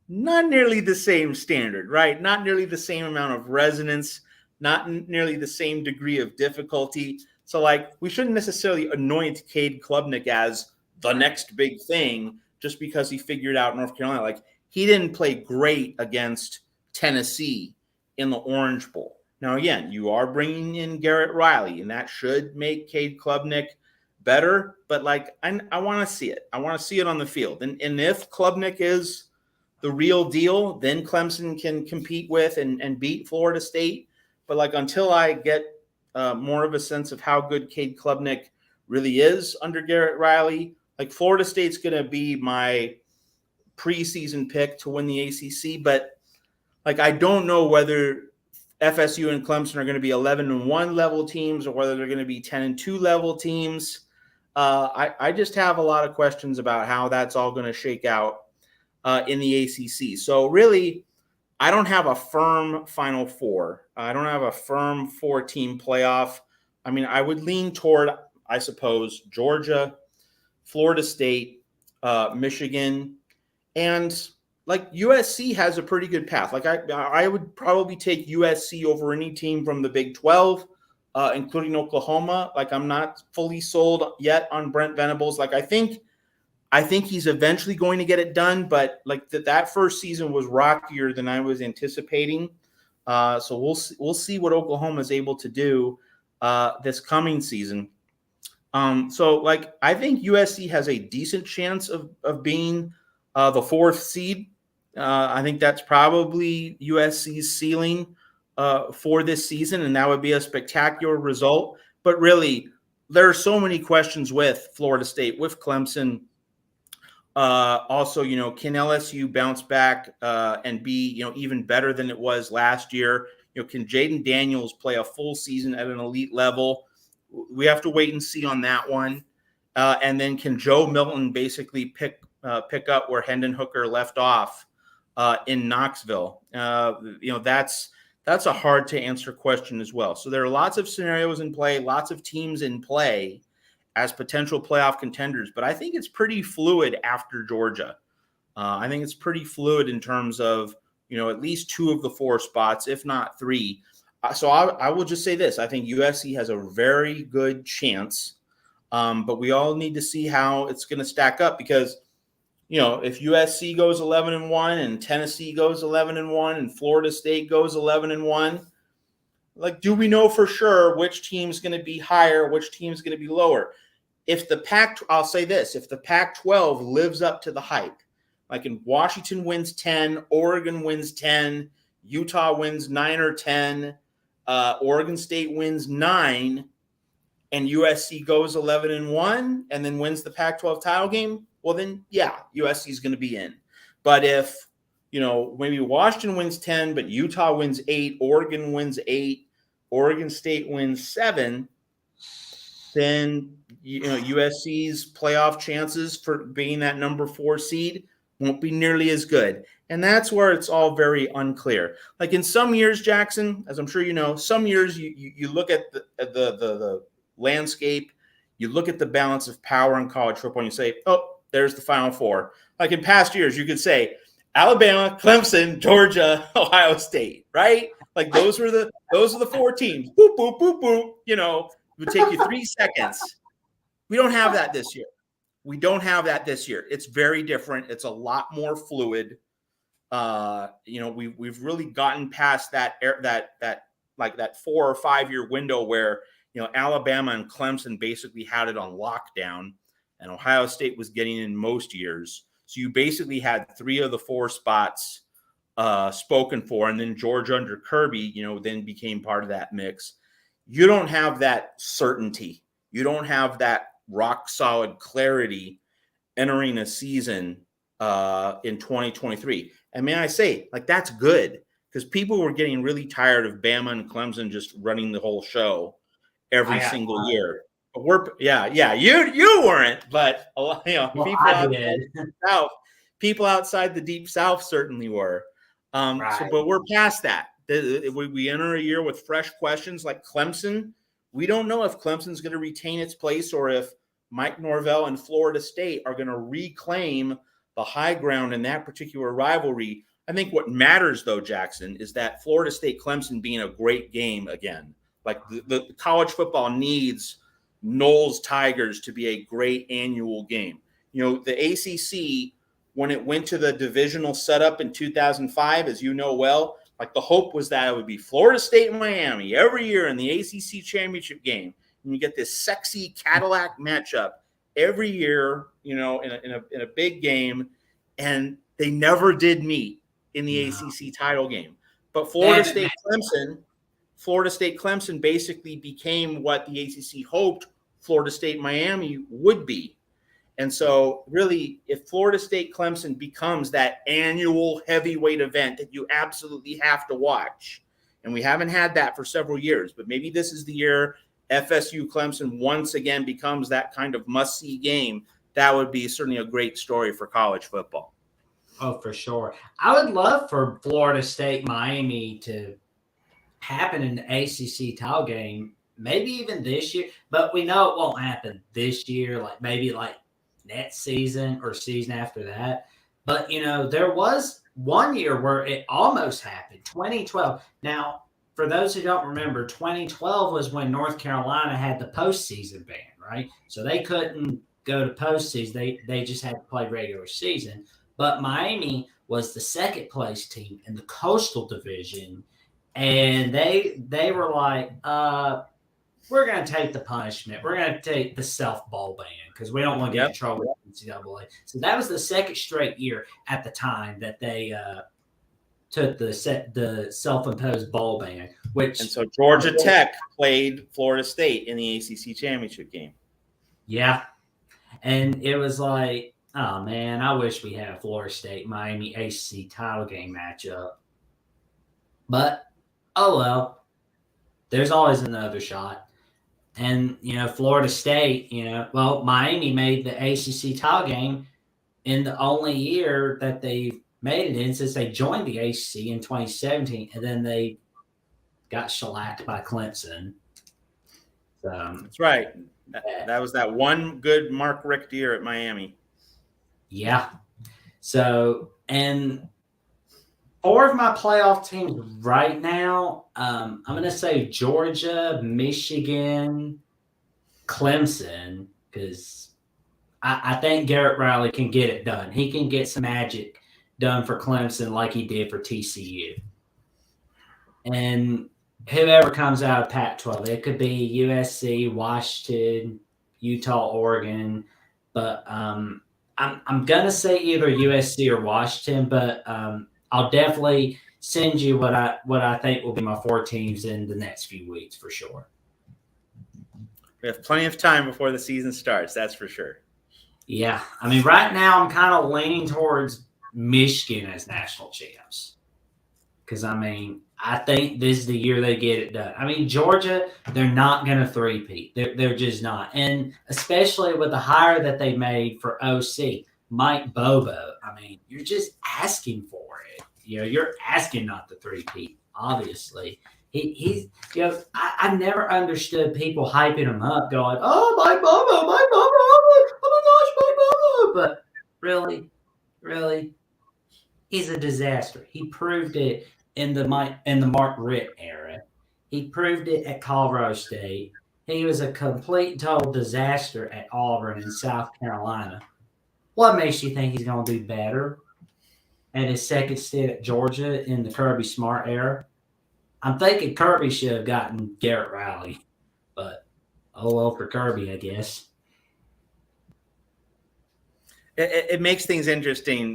not nearly the same standard, right? Not nearly the same amount of resonance, not nearly the same degree of difficulty. So, we shouldn't necessarily anoint Cade Klubnik as the next big thing just because he figured out North Carolina. He didn't play great against Tennessee in the Orange Bowl. Now, again, you are bringing in Garrett Riley, and that should make Cade Klubnik better. But, I want to see it. I want to see it on the field. And if Klubnik is the real deal, then Clemson can compete with and beat Florida State. But, until I get more of a sense of how good Cade Klubnik really is under Garrett Riley, Florida State's going to be my preseason pick to win the ACC. But, I don't know whether FSU and Clemson are going to be 11-1 level teams or whether they're going to be 10-2 level teams. I just have a lot of questions about how that's all going to shake out in the ACC. So really, I don't have a firm Final Four. I don't have a firm 4-team playoff. I mean, I would lean toward, I suppose, Georgia, Florida State, Michigan, and USC has a pretty good path. I would probably take USC over any team from the Big 12, including Oklahoma. I'm not fully sold yet on Brent Venables. I think he's eventually going to get it done, but that first season was rockier than I was anticipating. So we'll see what Oklahoma is able to do this coming season. So I think USC has a decent chance of being the 4th seed. I think that's probably USC's ceiling for this season, and that would be a spectacular result. But really, there are so many questions with Florida State, with Clemson. Also, can LSU bounce back and be, even better than it was last year? Can Jaden Daniels play a full season at an elite level? We have to wait and see on that one. And then can Joe Milton basically pick up where Hendon Hooker left off in Knoxville? That's a hard to answer question as well. So there are lots of scenarios in play, lots of teams in play as potential playoff contenders, but I think it's pretty fluid after Georgia. I think it's pretty fluid in terms of, at least 2 of the 4 spots, if not 3. So I will just say this. I think USC has a very good chance, but we all need to see how it's going to stack up because, if USC goes 11-1 and Tennessee goes 11-1 and Florida State goes 11-1, do we know for sure which team's going to be higher, which team's going to be lower? I'll say this, if the Pac-12 lives up to the hype, in Washington wins 10, Oregon wins 10, Utah wins 9 or 10, Oregon State wins 9, and USC goes 11-1 and then wins the Pac-12 title game, well then, yeah, USC is going to be in. But if, maybe Washington wins 10, but Utah wins 8, Oregon wins 8, Oregon State wins 7, then, USC's playoff chances for being that number 4 seed won't be nearly as good. And that's where it's all very unclear. In some years, Jackson, as I'm sure you know, some years you look at the landscape, you look at the balance of power in college football, and you say, oh, there's the Final Four. In past years, you could say Alabama, Clemson, Georgia, Ohio State, right? Those are the 4 teams. Boop, boop, boop, boop. It would take you 3 seconds. We don't have that this year. It's very different. It's a lot more fluid. We've really gotten past that 4 or 5 year window where, Alabama and Clemson basically had it on lockdown and Ohio State was getting in most years. So you basically had 3 of the 4 spots spoken for, and then Georgia under Kirby, then became part of that mix. You don't have that certainty. You don't have that rock solid clarity entering a season in 2023. And may I say, that's good because people were getting really tired of Bama and Clemson just running the whole show every single year. But you weren't, but a lot, people outside the South certainly were. Right. But we're past that. We enter a year with fresh questions like Clemson. We don't know if Clemson's going to retain its place or if Mike Norvell and Florida State are going to reclaim the high ground in that particular rivalry. I think what matters, though, Jackson, is that Florida State Clemson being a great game again. Like the college football needs Knowles Tigers to be a great annual game. The ACC, when it went to the divisional setup in 2005, as you know well, like the hope was that it would be Florida State and Miami every year in the ACC championship game. And you get this sexy Cadillac matchup every year, in a big game. And they never did meet in the ACC title game. But Florida State Clemson basically became what the ACC hoped Florida State Miami would be. And so really, if Florida State Clemson becomes that annual heavyweight event that you absolutely have to watch, and we haven't had that for several years, but maybe this is the year FSU Clemson once again becomes that kind of must-see game, that would be certainly a great story for college football. Oh, for sure. I would love for Florida State Miami to happen in the ACC title game, maybe even this year, but we know it won't happen this year, maybe next season or season after that. But, there was one year where it almost happened, 2012. Now, for those who don't remember, 2012 was when North Carolina had the postseason ban, right? So they couldn't go to postseason. They just had to play regular season. But Miami was the second place team in the Coastal Division. And they were like, we're going to take the punishment. We're going to take the self-bowl ban because we don't want to get in trouble with NCAA. So that was the second straight year at the time that they took the self-imposed bowl ban. And so Georgia Tech played Florida State in the ACC championship game. Yeah. And it was like, oh, man, I wish we had a Florida State-Miami ACC title game matchup. But, oh, well, there's always another shot. And, Florida State, Miami made the ACC title game in the only year that they made it in since they joined the ACC in 2017. And then they got shellacked by Clemson. That's right. That was that one good Mark Richt year at Miami. Yeah. So, and 4 of my playoff teams right now, I'm going to say Georgia, Michigan, Clemson, because I think Garrett Riley can get it done. He can get some magic done for Clemson like he did for TCU. And whoever comes out of Pac-12, it could be USC, Washington, Utah, Oregon, but I'm going to say either USC or Washington, but I'll definitely send you what I think will be my 4 teams in the next few weeks for sure. We have plenty of time before the season starts, that's for sure. Yeah. I mean, right now I'm kind of leaning towards Michigan as national champs. Because, I think this is the year they get it done. Georgia, they're not going to three-peat. They're just not. And especially with the hire that they made for OC, Mike Bobo, you're just asking for it. You're asking not to three-peat, obviously. He's I never understood people hyping him up, going, oh, Mike Bobo, oh my gosh, Mike Bobo. But really, he's a disaster. He proved it in the Mark Richt era. He proved it at Colorado State. He was a complete total disaster at Auburn and South Carolina. What makes you think he's going to do better at his second stint at Georgia in the Kirby Smart era? I'm thinking Kirby should have gotten Garrett Riley, but oh well for Kirby, I guess. It makes things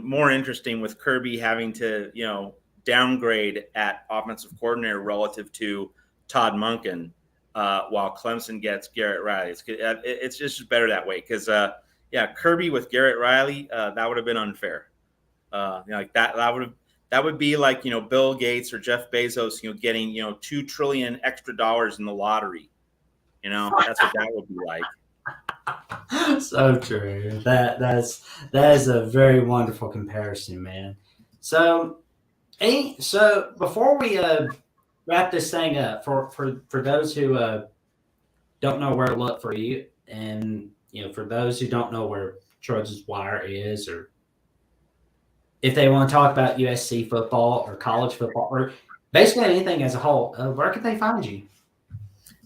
more interesting with Kirby having to, downgrade at offensive coordinator relative to Todd Monken, while Clemson gets Garrett Riley. It's just better that way because, Kirby with Garrett Riley, that would have been unfair. That would be like, Bill Gates or Jeff Bezos, getting, $2 trillion extra dollars in the lottery. That's what that would be like. So true. That is a very wonderful comparison, man. So So before we wrap this thing up, for those who don't know where to look for you, and for those who don't know where Trojans Wire is, or if they want to talk about USC football or college football or basically anything as a whole, where can they find you?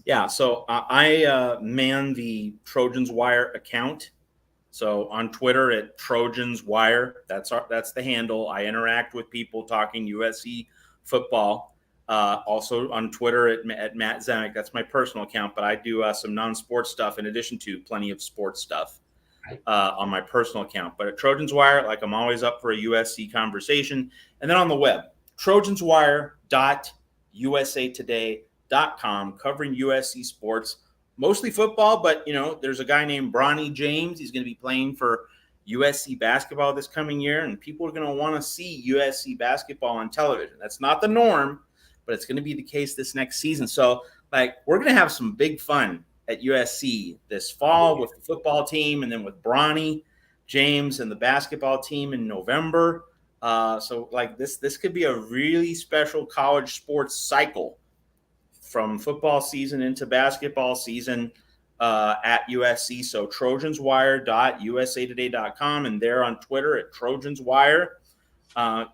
Yeah, so I man the Trojans Wire account. So on Twitter at Trojans Wire, that's the handle. I interact with people talking USC football. Also on Twitter at Matt Zemek, that's my personal account. But I do some non-sports stuff in addition to plenty of sports stuff on my personal account. But at Trojans Wire, like I'm always up for a USC conversation. And then on the web, trojanswire.usatoday.com, covering USC sports. Mostly football, but there's a guy named Bronny James. He's going to be playing for USC basketball this coming year, and people are going to want to see USC basketball on television. That's not the norm, but it's going to be the case this next season. So, we're going to have some big fun at USC this fall with the football team, and then with Bronny James and the basketball team in November. So this could be a really special college sports cycle from football season into basketball season at USC. So trojanswire.usatoday.com, and there on Twitter at Trojanswire.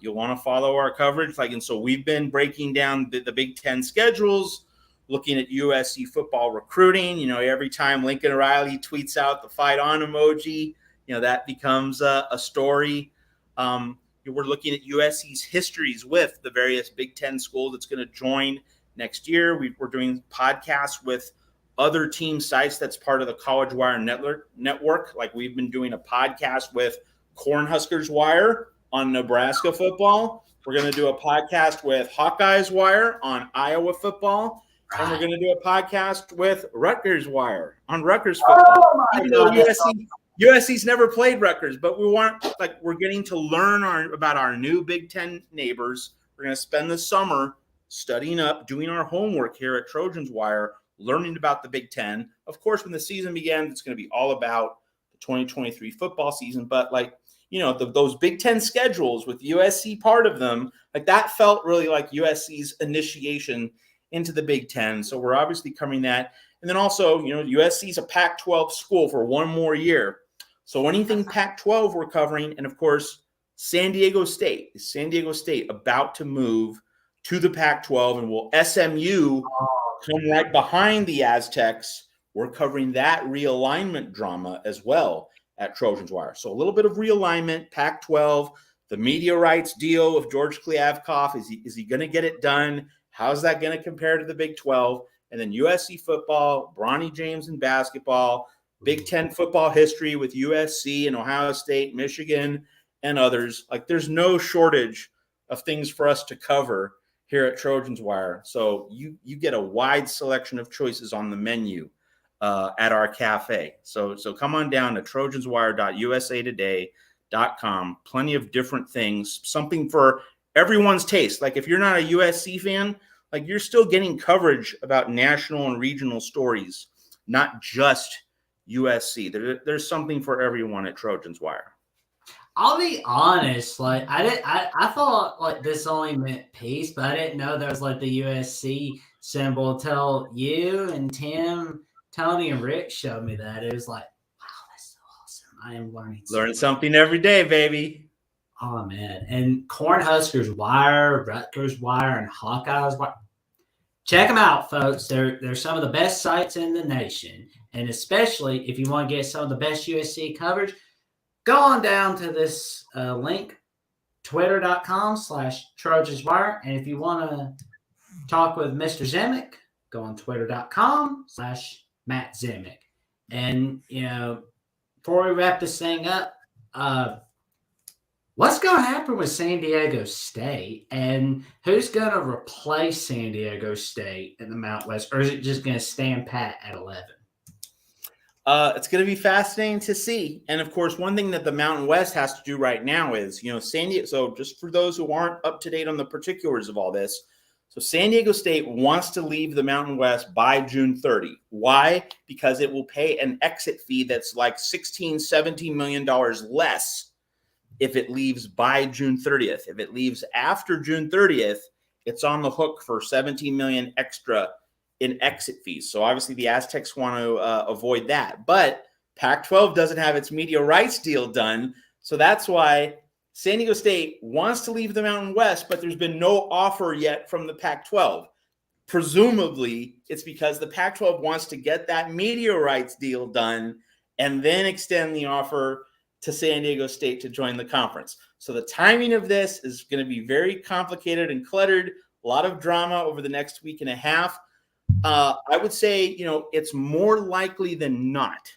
You'll want to follow our coverage. And so we've been breaking down the Big Ten schedules, looking at USC football recruiting. Every time Lincoln Riley tweets out the fight on emoji, that becomes a story. We're looking at USC's histories with the various Big Ten schools that's going to join next year. We're doing podcasts with other team sites that's part of the College Wire network. Like we've been doing a podcast with Cornhuskers Wire on Nebraska football. We're going to do a podcast with Hawkeyes Wire on Iowa football. Right. And we're going to do a podcast with Rutgers Wire on Rutgers football. USC's never played Rutgers, but we're getting to learn about our new Big Ten neighbors. We're going to spend the summer studying up, doing our homework here at Trojans Wire, learning about the Big Ten. Of course, when the season begins, it's going to be all about the 2023 football season. But those Big Ten schedules with USC part of them, that felt really like USC's initiation into the Big Ten. So we're obviously covering that. And then also, USC is a Pac-12 school for one more year. So anything Pac-12 we're covering. And of course, San Diego State about to move to the Pac-12, and will SMU come right behind the Aztecs? We're covering that realignment drama as well at Trojans Wire. So a little bit of realignment, Pac-12, the media rights deal of George Kliavkoff. Is he going to get it done? How's that going to compare to the Big 12? And then USC football, Bronny James in basketball, Big Ten football history with USC and Ohio State, Michigan, and others. There's no shortage of things for us to cover here at Trojans Wire. So you get a wide selection of choices on the menu at our cafe. So come on down to trojanswire.usatoday.com. Plenty of different things, something for everyone's taste. If you're not a USC fan, you're still getting coverage about national and regional stories, not just USC. There's something for everyone at Trojans Wire. I'll be honest, I thought this only meant peace, but I didn't know there was the USC symbol till you and Tim, Tony, and Rick showed me that. It was wow, that's so awesome. I am learning something every day, baby. Oh man. And Cornhuskers Wire, Rutgers Wire, and Hawkeyes Wire. Check them out, folks. They're some of the best sites in the nation. And especially if you want to get some of the best USC coverage, go on down to this link, twitter.com/TrojansWire. And if you want to talk with Mr. Zemek, go on twitter.com/Matt Zemek. And, before we wrap this thing up, what's going to happen with San Diego State? And who's going to replace San Diego State in the Mountain West? Or is it just going to stand pat at 11? It's going to be fascinating to see. And of course, one thing that the Mountain West has to do right now is, San Diego. So just for those who aren't up to date on the particulars of all this, so San Diego State wants to leave the Mountain West by June 30. Why? Because it will pay an exit fee that's $16, $17 million less if it leaves by June 30th. If it leaves after June 30th, it's on the hook for $17 million extra in exit fees. So obviously the Aztecs want to avoid that. But Pac-12 doesn't have its media rights deal done. So that's why San Diego State wants to leave the Mountain West, but there's been no offer yet from the Pac-12. Presumably, it's because the Pac-12 wants to get that media rights deal done and then extend the offer to San Diego State to join the conference. So the timing of this is going to be very complicated and cluttered, a lot of drama over the next week and a half. I would say, it's more likely than not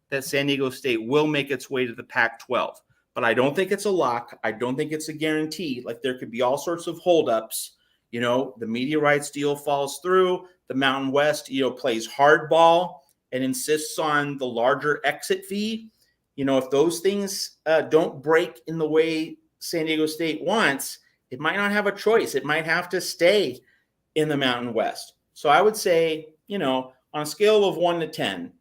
that San Diego State will make its way to the Pac-12. But I don't think it's a lock. I don't think it's a guarantee. Like, there could be all sorts of holdups. The media rights deal falls through. The Mountain West, plays hardball and insists on the larger exit fee. If those things don't break in the way San Diego State wants, it might not have a choice. It might have to stay in the Mountain West. So I would say, on a scale of 1 to 10,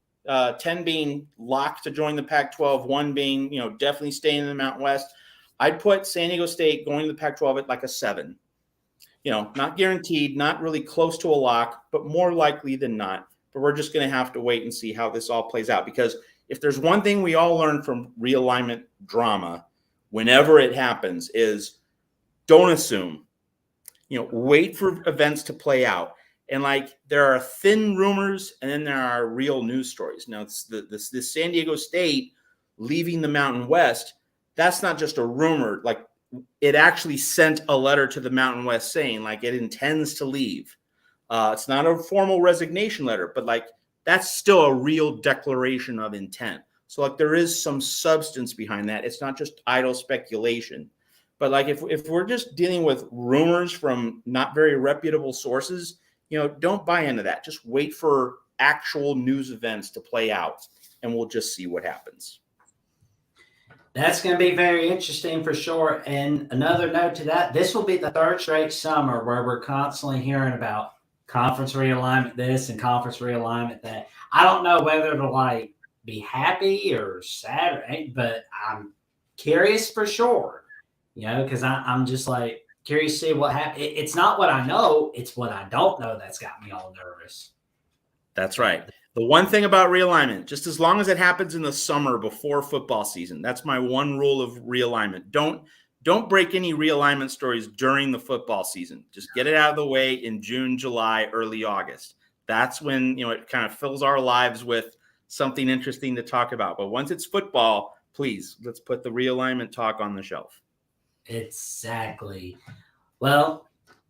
10 being locked to join the Pac-12, 1 being, definitely staying in the Mountain West, I'd put San Diego State going to the Pac-12 at like a 7. Not guaranteed, not really close to a lock, but more likely than not. But we're just going to have to wait and see how this all plays out. Because if there's one thing we all learn from realignment drama, whenever it happens, is don't assume. Wait for events to play out. And there are thin rumors, and then there are real news stories. Now, it's this San Diego State leaving the Mountain West. That's not just a rumor. It actually sent a letter to the Mountain West saying it intends to leave. It's not a formal resignation letter, but that's still a real declaration of intent. So there is some substance behind that. It's not just idle speculation. But if we're just dealing with rumors from not very reputable sources, don't buy into that. Just wait for actual news events to play out, and we'll just see what happens. That's going to be very interesting for sure. And another note to that, this will be the third straight summer where we're constantly hearing about conference realignment this and conference realignment that. I don't know whether to be happy or sad, but I'm curious for sure, because I'm just curious to see what happens. It's not what I know, it's what I don't know that's got me all nervous. That's right. The one thing about realignment, just as long as it happens in the summer before football season, that's my one rule of realignment. Don't break any realignment stories during the football season. Just get it out of the way in June, July, early August. That's when, it kind of fills our lives with something interesting to talk about. But once it's football, please, let's put the realignment talk on the shelf. Exactly. Well,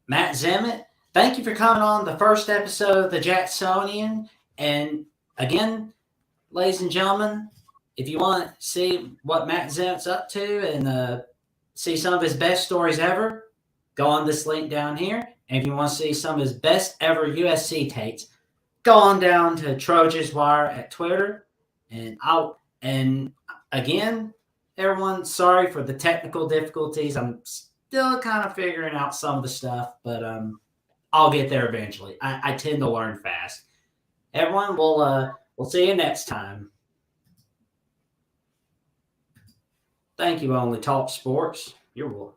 Matt Zemek, thank you for coming on the first episode of the Jacksonian. And again, ladies and gentlemen, if you want to see what Matt Zemek's up to and see some of his best stories ever, go on this link down here. And if you want to see some of his best ever USC takes, go on down to Trojanswire at Twitter. And again, everyone, sorry for the technical difficulties. I'm still kind of figuring out some of the stuff, but I'll get there eventually. I tend to learn fast. Everyone, we'll see you next time. Thank you, Only Talk Sports. You're welcome.